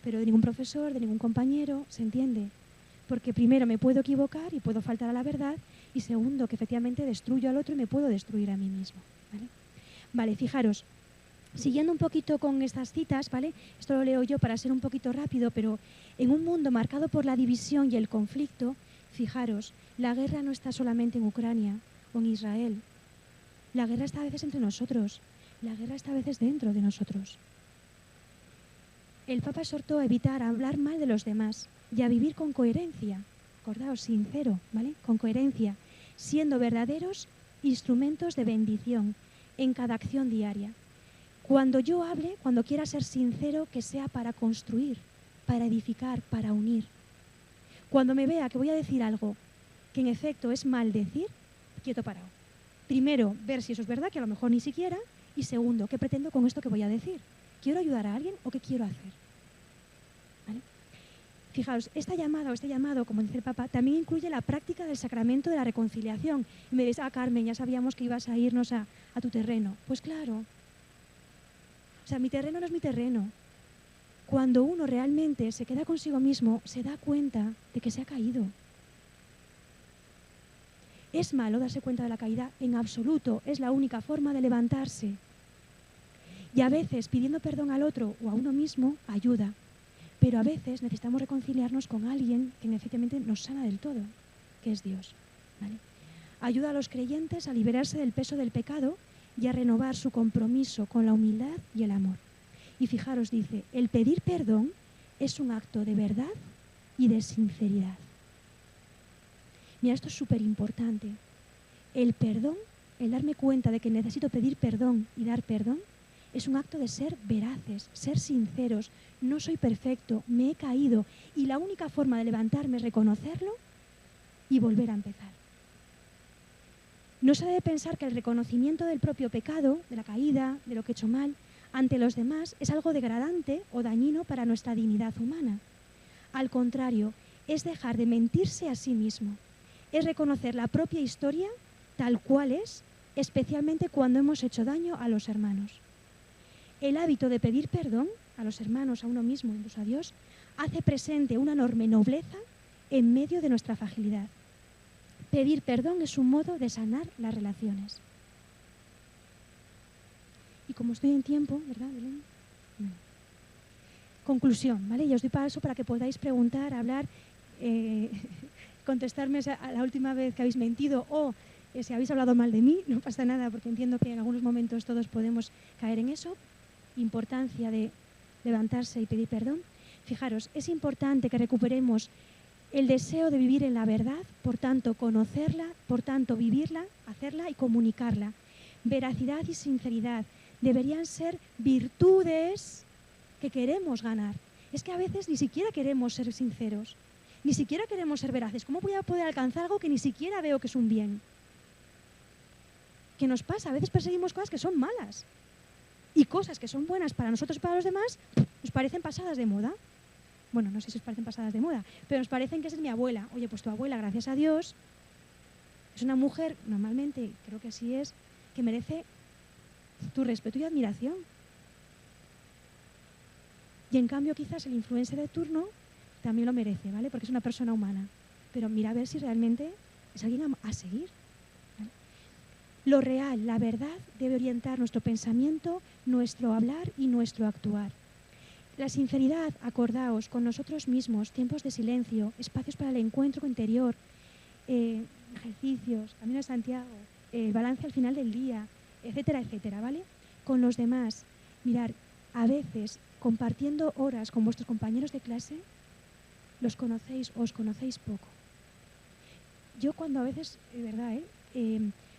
Pero de ningún profesor, de ningún compañero, ¿se entiende? Porque primero me puedo equivocar y puedo faltar a la verdad, y segundo, que efectivamente destruyo al otro y me puedo destruir a mí mismo. ¿Vale? Vale, fijaros, siguiendo un poquito con estas citas, ¿vale? Esto lo leo yo para ser un poquito rápido, pero en un mundo marcado por la división y el conflicto, fijaros, la guerra no está solamente en Ucrania o en Israel. La guerra está a veces entre nosotros, la guerra está a veces dentro de nosotros. El Papa exhortó a evitar hablar mal de los demás y a vivir con coherencia, acordaos, sincero, ¿vale? Con coherencia, siendo verdaderos instrumentos de bendición en cada acción diaria. Cuando yo hable, cuando quiera ser sincero, que sea para construir, para edificar, para unir. Cuando me vea que voy a decir algo que en efecto es maldecir, quieto parado. Primero, ver si eso es verdad, que a lo mejor ni siquiera, y segundo, ¿qué pretendo con esto que voy a decir? ¿Quiero ayudar a alguien o qué quiero hacer? ¿Vale? Fijaos, este llamado, como dice el Papa, también incluye la práctica del sacramento de la reconciliación. Y me diréis: Carmen, ya sabíamos que ibas a irnos a tu terreno. Pues claro. O sea, mi terreno no es mi terreno. Cuando uno realmente se queda consigo mismo, se da cuenta de que se ha caído. ¿Es malo darse cuenta de la caída? En absoluto, es la única forma de levantarse. Y a veces pidiendo perdón al otro o a uno mismo ayuda, pero a veces necesitamos reconciliarnos con alguien que efectivamente nos sana del todo, que es Dios. ¿Vale? Ayuda a los creyentes a liberarse del peso del pecado y a renovar su compromiso con la humildad y el amor. Y fijaros, dice, el pedir perdón es un acto de verdad y de sinceridad. Mira, esto es súper importante. El perdón, el darme cuenta de que necesito pedir perdón y dar perdón, es un acto de ser veraces, ser sinceros. No soy perfecto, me he caído, y la única forma de levantarme es reconocerlo y volver a empezar. No se debe pensar que el reconocimiento del propio pecado, de la caída, de lo que he hecho mal, ante los demás es algo degradante o dañino para nuestra dignidad humana. Al contrario, es dejar de mentirse a sí mismo. Es reconocer la propia historia tal cual es, especialmente cuando hemos hecho daño a los hermanos. El hábito de pedir perdón a los hermanos, a uno mismo, incluso a Dios, hace presente una enorme nobleza en medio de nuestra fragilidad. Pedir perdón es un modo de sanar las relaciones. Y como estoy en tiempo, ¿verdad, Belén? conclusión, ¿vale? Y os doy paso para que podáis preguntar, hablar, contestarme a la última vez que habéis mentido o si habéis hablado mal de mí, no pasa nada, porque entiendo que en algunos momentos todos podemos caer en eso. Importancia de levantarse y pedir perdón. Fijaros, es importante que recuperemos el deseo de vivir en la verdad, por tanto conocerla, por tanto vivirla, hacerla y comunicarla. Veracidad y sinceridad deberían ser virtudes que queremos ganar. Es que a veces ni siquiera queremos ser sinceros, ni siquiera queremos ser veraces. ¿Cómo voy a poder alcanzar algo que ni siquiera veo que es un bien? ¿Qué nos pasa? A veces perseguimos cosas que son malas y cosas que son buenas para nosotros y para los demás nos parecen pasadas de moda. Bueno, no sé si os parecen pasadas de moda, pero nos parecen que es mi abuela. Oye, pues tu abuela, gracias a Dios, es una mujer, normalmente, creo que así es, que merece tu respeto y admiración. Y en cambio quizás el influencer de turno también lo merece, ¿vale? Porque es una persona humana. Pero mira a ver si realmente es alguien a seguir. ¿Vale? Lo real, la verdad, debe orientar nuestro pensamiento, nuestro hablar y nuestro actuar. La sinceridad, acordaos, con nosotros mismos, tiempos de silencio, espacios para el encuentro interior, ejercicios, Camino de Santiago, el balance al final del día, etcétera, etcétera, ¿vale? Con los demás, mirar, a veces, compartiendo horas con vuestros compañeros de clase, los conocéis o os conocéis poco. Yo cuando a veces, de verdad,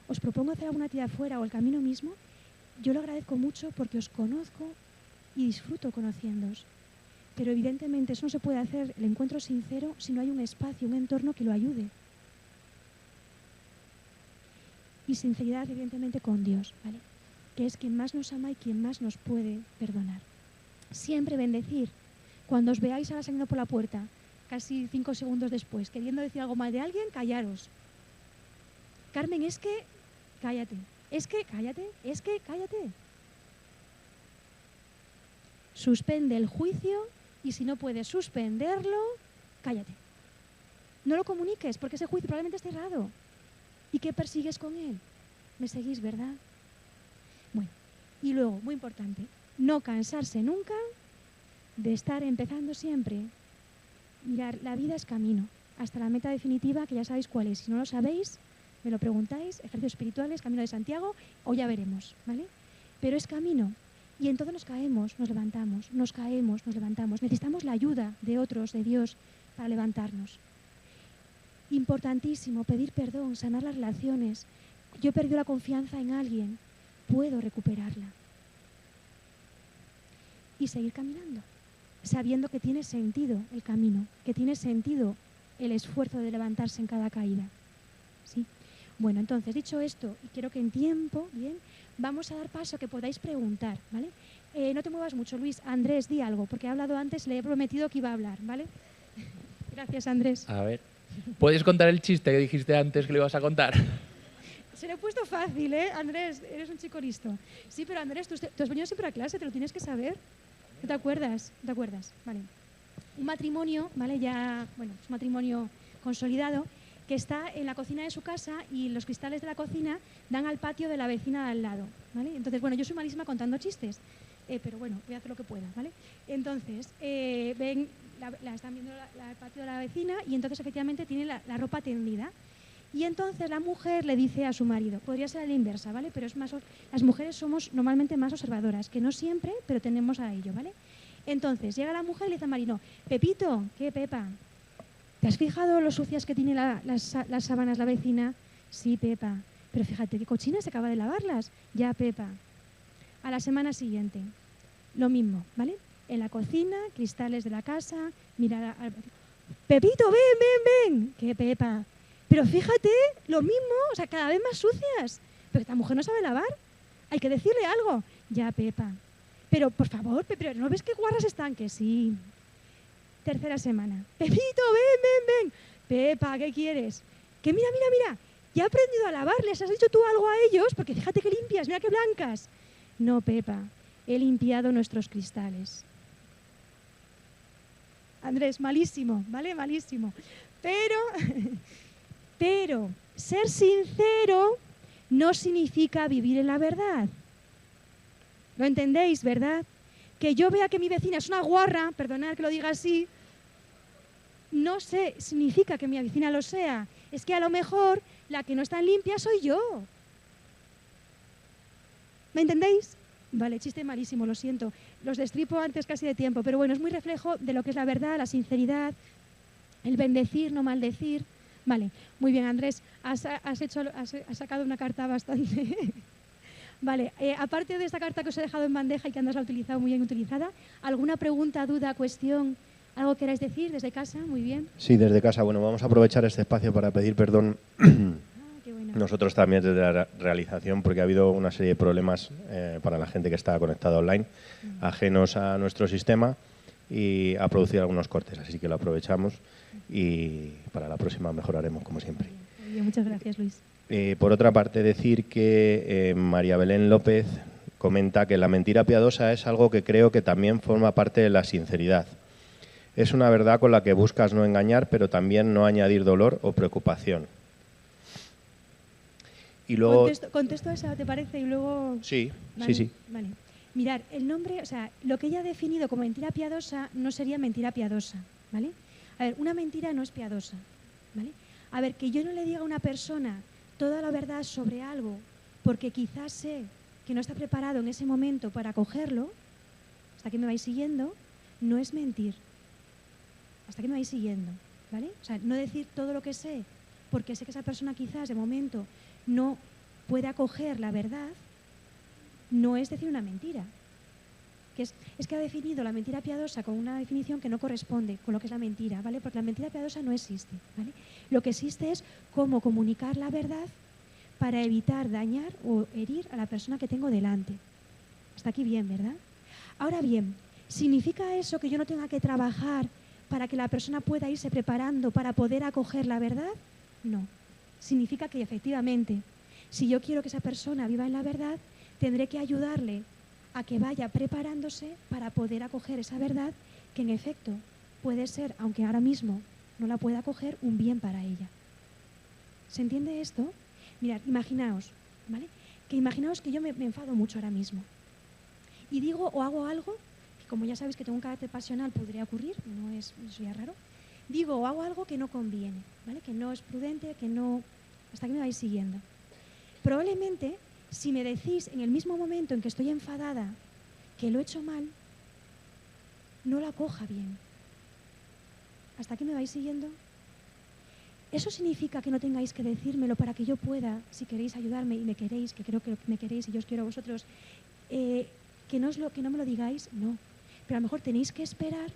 os propongo hacer alguna actividad fuera o el camino mismo, yo lo agradezco mucho porque os conozco y disfruto conociéndoos. Pero evidentemente eso no se puede hacer, el encuentro sincero, si no hay un espacio, un entorno que lo ayude. Y sinceridad, evidentemente, con Dios, ¿vale? Que es quien más nos ama y quien más nos puede perdonar. Siempre bendecir. Cuando os veáis ahora saliendo por la puerta, casi 5 segundos después, queriendo decir algo mal de alguien, callaros. Carmen, es que, cállate. Es que, cállate. Es que, cállate. Suspende el juicio y si no puedes suspenderlo, cállate. No lo comuniques porque ese juicio probablemente esté errado. ¿Y qué persigues con él? Me seguís, ¿verdad? Bueno, y luego, muy importante, no cansarse nunca de estar empezando siempre. Mirar, la vida es camino, hasta la meta definitiva, que ya sabéis cuál es. Si no lo sabéis, me lo preguntáis, ejercicios espirituales, Camino de Santiago, o ya veremos, ¿vale? Pero es camino. Y entonces nos caemos, nos levantamos, nos caemos, nos levantamos. Necesitamos la ayuda de otros, de Dios, para levantarnos. Importantísimo, pedir perdón, sanar las relaciones. Yo he perdido la confianza en alguien, puedo recuperarla. Y seguir caminando, sabiendo que tiene sentido el camino, que tiene sentido el esfuerzo de levantarse en cada caída. ¿Sí? Bueno, entonces, dicho esto, y quiero que en tiempo, bien, vamos a dar paso a que podáis preguntar, ¿vale? No te muevas mucho, Luis. Andrés, di algo, porque he hablado antes, le he prometido que iba a hablar, ¿vale? Gracias, Andrés. A ver, ¿puedes contar el chiste que dijiste antes que lo ibas a contar? Se lo he puesto fácil, ¿eh? Andrés, eres un chico listo. Sí, pero Andrés, tú has venido siempre a clase, te lo tienes que saber. ¿No te acuerdas? ¿Te acuerdas? Vale. Un matrimonio, ¿vale? Ya, bueno, es un matrimonio consolidado, que está en la cocina de su casa y los cristales de la cocina dan al patio de la vecina de al lado, ¿vale? Entonces, bueno, yo soy malísima contando chistes, pero bueno, voy a hacer lo que pueda, ¿vale? Entonces, ven, están viendo el patio de la vecina y entonces efectivamente tiene la ropa tendida. Y entonces la mujer le dice a su marido, podría ser a la inversa, ¿vale? Pero es más, las mujeres somos normalmente más observadoras, que no siempre, pero tendemos a ello, ¿vale? Entonces, llega la mujer y le dice al marido, Pepito, ¿qué, Pepa? ¿Te has fijado lo sucias que tiene las sábanas la vecina? Sí, Pepa. Pero fíjate, qué cochina, se acaba de lavarlas. Ya, Pepa. A la semana siguiente, lo mismo, ¿vale? En la cocina, cristales de la casa, mirar al... Pepito, ven. ¿Qué, Pepa? Pero fíjate, lo mismo, o sea, cada vez más sucias. Pero esta mujer no sabe lavar. Hay que decirle algo. Ya, Pepa. Pero, por favor, Pepe, ¿no ves qué guarras están? Que sí. Tercera semana. Pepito, ven. Pepa, ¿qué quieres? Que mira. Ya he aprendido a lavar. ¿Les has dicho tú algo a ellos? Porque fíjate que limpias, mira qué blancas. No, Pepa, he limpiado nuestros cristales. Andrés, malísimo, ¿vale? Malísimo. Pero ser sincero no significa vivir en la verdad. ¿Lo entendéis, verdad? Que yo vea que mi vecina es una guarra, perdonad que lo diga así, no significa que mi vecina lo sea. Es que a lo mejor la que no está limpia soy yo. ¿Me entendéis? Vale, chiste malísimo, lo siento. Los destripo antes casi de tiempo, pero bueno, es muy reflejo de lo que es la verdad, la sinceridad, el bendecir, no maldecir. Vale, muy bien, Andrés, has sacado una carta bastante... Vale, aparte de esta carta que os he dejado en bandeja y que Andrés la ha utilizado muy bien utilizada, ¿alguna pregunta, duda, cuestión, algo queráis decir desde casa? Muy bien. Sí, desde casa. Bueno, vamos a aprovechar este espacio para pedir perdón. Qué bueno. Nosotros también desde la realización, porque ha habido una serie de problemas para la gente que está conectada online, ajenos a nuestro sistema, y ha producido algunos cortes, así que lo aprovechamos y para la próxima mejoraremos, como siempre. Muy bien, muchas gracias, Luis. Por otra parte, decir que María Belén López comenta que la mentira piadosa es algo que creo que también forma parte de la sinceridad. Es una verdad con la que buscas no engañar, pero también no añadir dolor o preocupación. Y luego... Contesto a esa, ¿te parece? Y luego... Sí, ¿vale? sí. Vale. Mirad, el nombre, o sea, lo que ella ha definido como mentira piadosa no sería mentira piadosa, ¿vale? A ver, una mentira no es piadosa, ¿vale? A ver, que yo no le diga a una persona toda la verdad sobre algo porque quizás sé que no está preparado en ese momento para cogerlo, hasta que me vais siguiendo, no es mentir. Hasta que me vais siguiendo, ¿vale? O sea, no decir todo lo que sé porque sé que esa persona quizás de momento no puede acoger la verdad, no es decir una mentira. Es que ha definido la mentira piadosa con una definición que no corresponde con lo que es la mentira, ¿vale? Porque la mentira piadosa no existe, ¿vale? Lo que existe es cómo comunicar la verdad para evitar dañar o herir a la persona que tengo delante. Hasta aquí bien, ¿verdad? Ahora bien, ¿significa eso que yo no tenga que trabajar para que la persona pueda irse preparando para poder acoger la verdad? No. Significa que efectivamente, si yo quiero que esa persona viva en la verdad, tendré que ayudarle a que vaya preparándose para poder acoger esa verdad que en efecto puede ser, aunque ahora mismo no la pueda acoger, un bien para ella. ¿Se entiende esto? Mirad, imaginaos, ¿vale? Imaginaos que yo me enfado mucho ahora mismo y digo o hago algo que, como ya sabéis que tengo un carácter pasional, podría ocurrir, no es ya raro, digo o hago algo que no conviene, ¿vale? Que no es prudente, que no... Hasta que me vais siguiendo. Probablemente, si me decís en el mismo momento en que estoy enfadada que lo he hecho mal, no lo acoja bien. ¿Hasta aquí me vais siguiendo? ¿Eso significa que no tengáis que decírmelo para que yo pueda, si queréis ayudarme y me queréis, que creo que me queréis y yo os quiero a vosotros, que no me lo digáis? No. Pero a lo mejor tenéis que esperar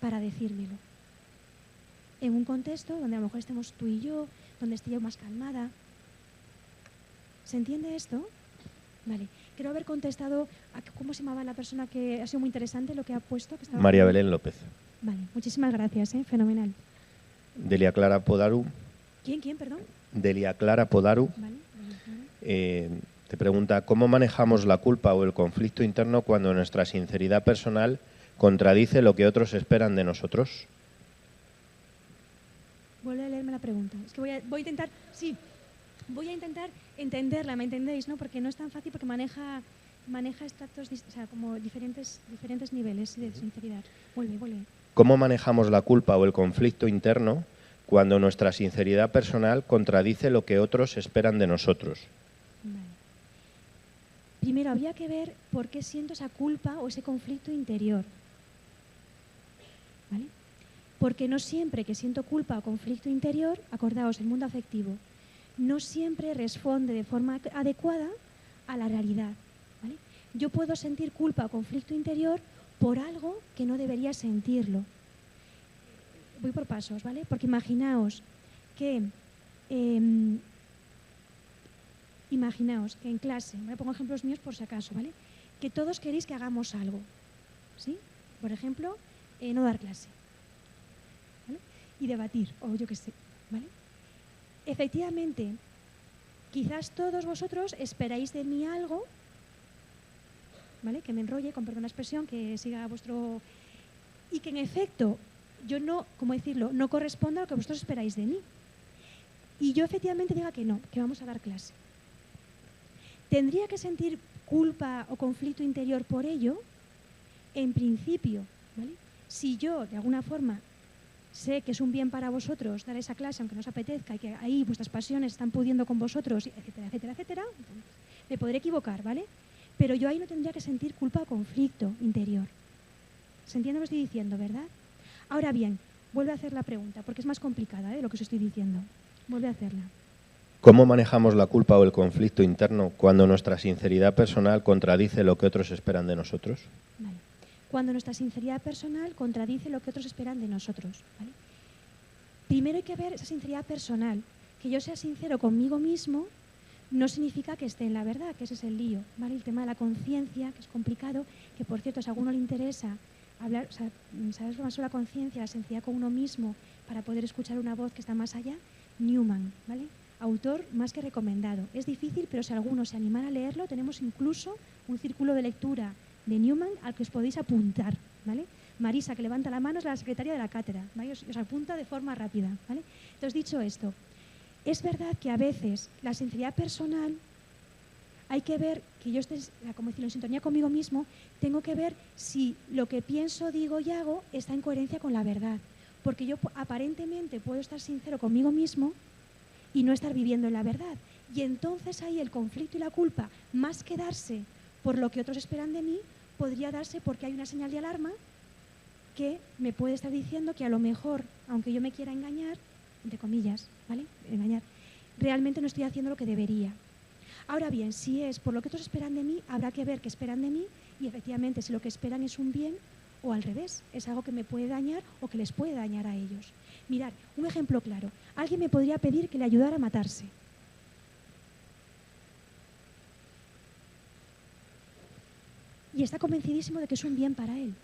para decírmelo. En un contexto donde a lo mejor estemos tú y yo, donde esté yo más calmada. ¿Se entiende esto? Vale. Quiero haber contestado a cómo se llamaba la persona, que ha sido muy interesante lo que ha puesto. Que estaba María Belén López. Vale, muchísimas gracias, fenomenal. Delia Clara Podaru. ¿Quién, perdón? Delia Clara Podaru. Vale. Te pregunta, ¿cómo manejamos la culpa o el conflicto interno cuando nuestra sinceridad personal contradice lo que otros esperan de nosotros? Vuelve a leerme la pregunta. Es que voy a intentar... Sí. Voy a intentar entenderla, ¿me entendéis? ¿No? Porque no es tan fácil, porque maneja estratos, o sea, como diferentes niveles de sinceridad. Vuelve. ¿Cómo manejamos la culpa o el conflicto interno cuando nuestra sinceridad personal contradice lo que otros esperan de nosotros? Vale. Primero, habría que ver por qué siento esa culpa o ese conflicto interior. ¿Vale? Porque no siempre que siento culpa o conflicto interior, acordaos, el mundo afectivo, no siempre responde de forma adecuada a la realidad, ¿vale? Yo puedo sentir culpa o conflicto interior por algo que no debería sentirlo. Voy por pasos, ¿vale? Porque imaginaos que en clase, ¿vale? Pongo ejemplos míos por si acaso, ¿vale? Que todos queréis que hagamos algo, ¿sí? Por ejemplo, no dar clase, ¿vale? Y debatir, o yo qué sé, ¿vale? Efectivamente, quizás todos vosotros esperáis de mí algo, ¿vale? Que me enrolle, con perdón la expresión, que siga vuestro... Y que en efecto, yo no, ¿cómo decirlo?, no corresponda a lo que vosotros esperáis de mí. Y yo efectivamente diga que no, que vamos a dar clase. ¿Tendría que sentir culpa o conflicto interior por ello? En principio, ¿vale? Si yo, de alguna forma, sé que es un bien para vosotros dar esa clase, aunque no os apetezca, y que ahí vuestras pasiones están pudiendo con vosotros, etcétera, etcétera, etcétera, me podré equivocar, ¿vale? Pero yo ahí no tendría que sentir culpa o conflicto interior. ¿Se entiende lo que estoy diciendo, verdad? Ahora bien, vuelve a hacer la pregunta, porque es más complicada, lo que os estoy diciendo. Vuelve a hacerla. ¿Cómo manejamos la culpa o el conflicto interno cuando nuestra sinceridad personal contradice lo que otros esperan de nosotros? Vale. Cuando nuestra sinceridad personal contradice lo que otros esperan de nosotros, ¿vale? Primero hay que ver esa sinceridad personal. Que yo sea sincero conmigo mismo no significa que esté en la verdad, que ese es el lío, ¿vale? El tema de la conciencia, que es complicado, que por cierto, si a alguno le interesa hablar, o sea, saber más sobre la conciencia, la sinceridad con uno mismo, para poder escuchar una voz que está más allá, Newman, ¿vale? Autor más que recomendado. Es difícil, pero si alguno se animara a leerlo, tenemos incluso un círculo de lectura de Newman al que os podéis apuntar, ¿vale? Marisa, que levanta la mano, es la secretaria de la cátedra, ¿vale? Os apunta de forma rápida, ¿vale? Entonces, dicho esto, es verdad que a veces la sinceridad personal hay que ver que yo esté, como decirlo, en sintonía conmigo mismo, tengo que ver si lo que pienso, digo y hago está en coherencia con la verdad. Porque yo aparentemente puedo estar sincero conmigo mismo y no estar viviendo en la verdad. Y entonces ahí el conflicto y la culpa, más que darse por lo que otros esperan de mí, podría darse porque hay una señal de alarma que me puede estar diciendo que a lo mejor, aunque yo me quiera engañar, entre comillas, ¿vale? Engañar, realmente no estoy haciendo lo que debería. Ahora bien, si es por lo que otros esperan de mí, habrá que ver qué esperan de mí y efectivamente si lo que esperan es un bien o al revés, es algo que me puede dañar o que les puede dañar a ellos. Mirad, un ejemplo claro. Alguien me podría pedir que le ayudara a matarse. Y está convencidísimo de que es un bien para él.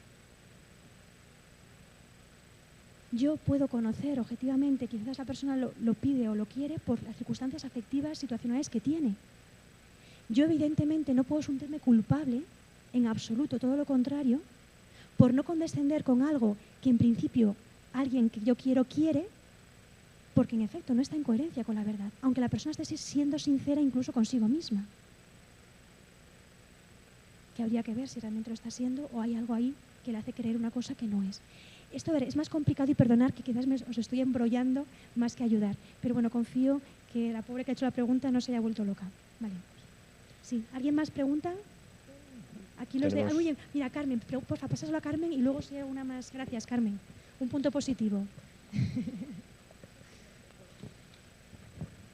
Yo puedo conocer objetivamente, quizás la persona lo pide o lo quiere por las circunstancias afectivas, situacionales que tiene. Yo evidentemente no puedo sentirme culpable, en absoluto, todo lo contrario, por no condescender con algo que en principio alguien que yo quiero quiere, porque en efecto no está en coherencia con la verdad, aunque la persona esté siendo sincera incluso consigo misma. Que habría que ver si realmente lo está siendo o hay algo ahí que le hace creer una cosa que no es. Esto es más complicado y perdonar que quizás os estoy embrollando más que ayudar. Pero bueno, confío que la pobre que ha hecho la pregunta no se haya vuelto loca. Vale. Sí, ¿alguien más pregunta? Aquí los de... Oye, mira, Carmen, porfa, pásaselo a Carmen y luego si hay una más. Gracias, Carmen. Un punto positivo.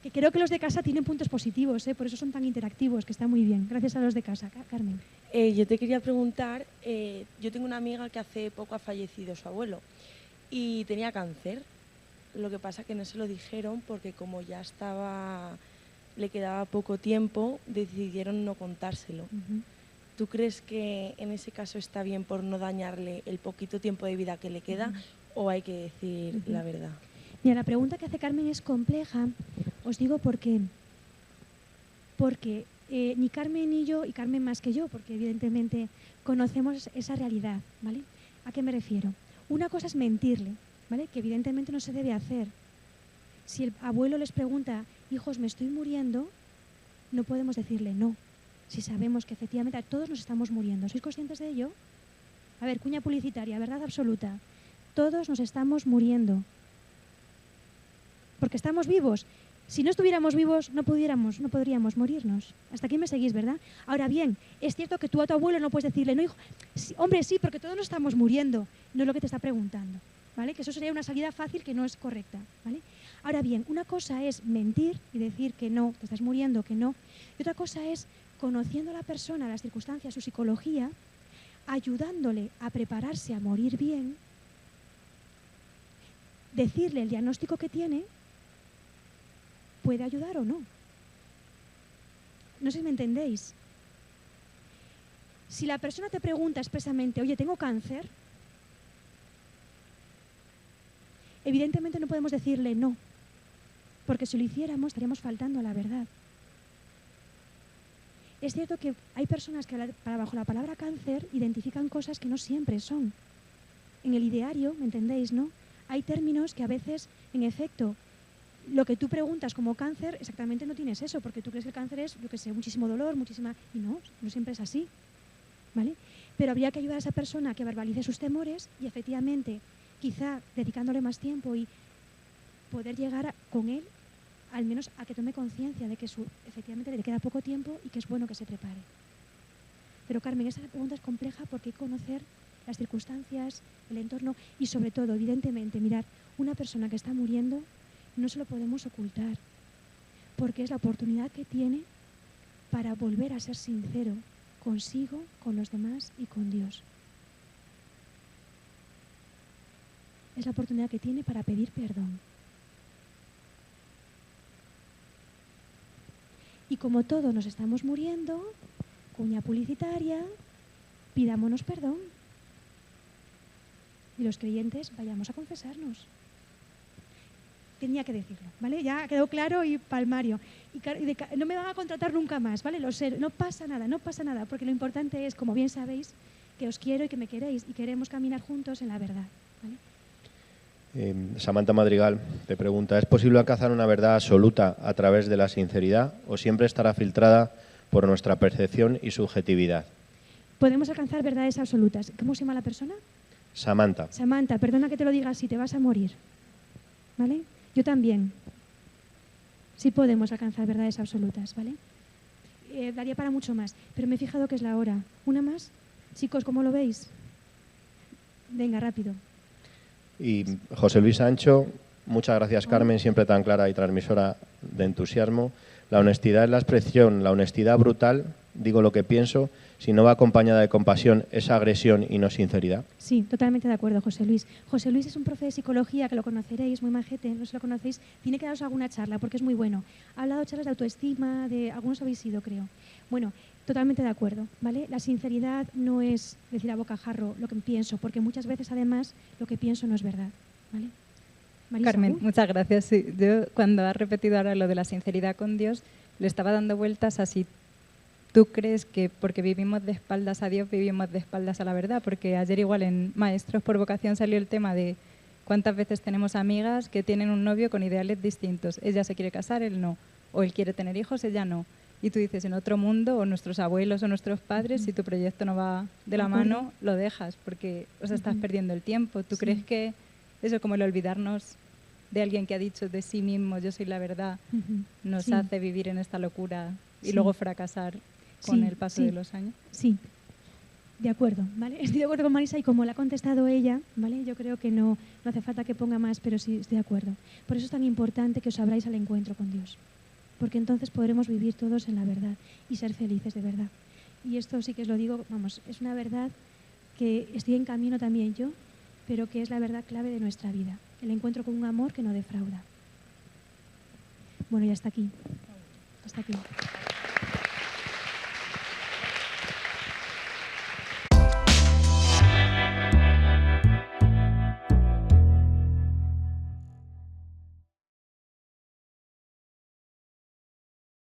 Que creo que los de casa tienen puntos positivos, por eso son tan interactivos, que está muy bien. Gracias a los de casa. Carmen. Yo te quería preguntar, yo tengo una amiga que hace poco ha fallecido su abuelo y tenía cáncer. Lo que pasa que no se lo dijeron porque como ya le quedaba poco tiempo, decidieron no contárselo. ¿Tú crees que en ese caso está bien por no dañarle el poquito tiempo de vida que le queda o hay que decir la verdad? Mira, la pregunta que hace Carmen es compleja. Os digo por qué. Porque ni Carmen ni yo, y Carmen más que yo, porque evidentemente conocemos esa realidad, ¿vale? ¿A qué me refiero? Una cosa es mentirle, ¿vale? Que evidentemente no se debe hacer. Si el abuelo les pregunta, hijos, me estoy muriendo, no podemos decirle no. Si sabemos que efectivamente todos nos estamos muriendo. ¿Sois conscientes de ello? A ver, cuña publicitaria, verdad absoluta. Todos nos estamos muriendo. Porque estamos vivos. Si no estuviéramos vivos, no podríamos morirnos. Hasta aquí me seguís, ¿verdad? Ahora bien, es cierto que tú a tu abuelo no puedes decirle, no, hijo, sí, hombre, sí, porque todos nos estamos muriendo. No es lo que te está preguntando, ¿vale? Que eso sería una salida fácil que no es correcta, ¿vale? Ahora bien, una cosa es mentir y decir que no, te estás muriendo, que no. Y otra cosa es, conociendo a la persona, las circunstancias, su psicología, ayudándole a prepararse a morir bien, decirle el diagnóstico que tiene, puede ayudar o no. No sé si me entendéis. Si la persona te pregunta expresamente, oye, tengo cáncer, evidentemente no podemos decirle no, porque si lo hiciéramos estaríamos faltando a la verdad. Es cierto que hay personas que bajo la palabra cáncer identifican cosas que no siempre son. En el ideario, ¿me entendéis, no? Hay términos que a veces, en efecto, lo que tú preguntas como cáncer, exactamente no tienes eso, porque tú crees que el cáncer es, yo qué sé, muchísimo dolor, muchísima... Y no siempre es así, ¿vale? pero habría que ayudar a esa persona a que verbalice sus temores y efectivamente, quizá dedicándole más tiempo y poder llegar con él, al menos a que tome conciencia de que efectivamente le queda poco tiempo y que es bueno que se prepare. Pero Carmen, esa pregunta es compleja porque hay que conocer las circunstancias, el entorno y sobre todo, evidentemente, mirar, una persona que está muriendo no se lo podemos ocultar porque es la oportunidad que tiene para volver a ser sincero consigo, con los demás y con Dios. Es la oportunidad que tiene para pedir perdón. Y como todos nos estamos muriendo, cuña publicitaria, pidámonos perdón. Y los creyentes vayamos a confesarnos. Tenía que decirlo, ¿vale? Ya quedó claro y palmario. No me van a contratar nunca más, ¿vale? Lo sé, no pasa nada, porque lo importante es, como bien sabéis, que os quiero y que me queréis y queremos caminar juntos en la verdad, ¿vale? Samantha Madrigal te pregunta, ¿es posible alcanzar una verdad absoluta a través de la sinceridad o siempre estará filtrada por nuestra percepción y subjetividad? Podemos alcanzar verdades absolutas. ¿Cómo se llama la persona? Samantha. Samantha, perdona que te lo diga así, te vas a morir, ¿vale? Yo también. Sí podemos alcanzar verdades absolutas, ¿vale? Daría para mucho más, pero me he fijado que es la hora. ¿Una más? Chicos, ¿cómo lo veis? Venga, rápido. Y José Luis Sancho, muchas gracias Carmen, siempre tan clara y transmisora de entusiasmo. La honestidad es la expresión, la honestidad brutal, digo lo que pienso, si no va acompañada de compasión, es agresión y no sinceridad. Sí, totalmente de acuerdo, José Luis. José Luis es un profe de psicología que lo conoceréis, muy majete, no sé si lo conocéis, tiene que daros alguna charla porque es muy bueno. Ha hablado charlas de autoestima, algunos habéis ido, creo. Bueno, totalmente de acuerdo, ¿vale? La sinceridad no es decir a bocajarro lo que pienso, porque muchas veces, además, lo que pienso no es verdad, ¿vale? Marisa, Carmen, muchas gracias. Sí, yo cuando has repetido ahora lo de la sinceridad con Dios, le estaba dando vueltas a si tú crees que porque vivimos de espaldas a Dios, vivimos de espaldas a la verdad, porque ayer igual en Maestros por Vocación salió el tema de cuántas veces tenemos amigas que tienen un novio con ideales distintos. Ella se quiere casar, él no. O él quiere tener hijos, ella no. Y tú dices, en otro mundo, o nuestros abuelos o nuestros padres, si tu proyecto no va de la mano, lo dejas, porque estás perdiendo el tiempo. ¿Tú crees que eso, como el olvidarnos de alguien que ha dicho de sí mismo, yo soy la verdad, nos hace vivir en esta locura y luego fracasar con el paso de los años? Sí, de acuerdo, ¿vale? Estoy de acuerdo con Marisa y como la ha contestado ella, ¿vale? Yo creo que no hace falta que ponga más, pero sí estoy de acuerdo. Por eso es tan importante que os abráis al encuentro con Dios, porque entonces podremos vivir todos en la verdad y ser felices de verdad. Y esto sí que os lo digo, vamos, es una verdad que estoy en camino también yo, pero que es la verdad clave de nuestra vida, el encuentro con un amor que no defrauda. Bueno, ya está aquí. Hasta aquí.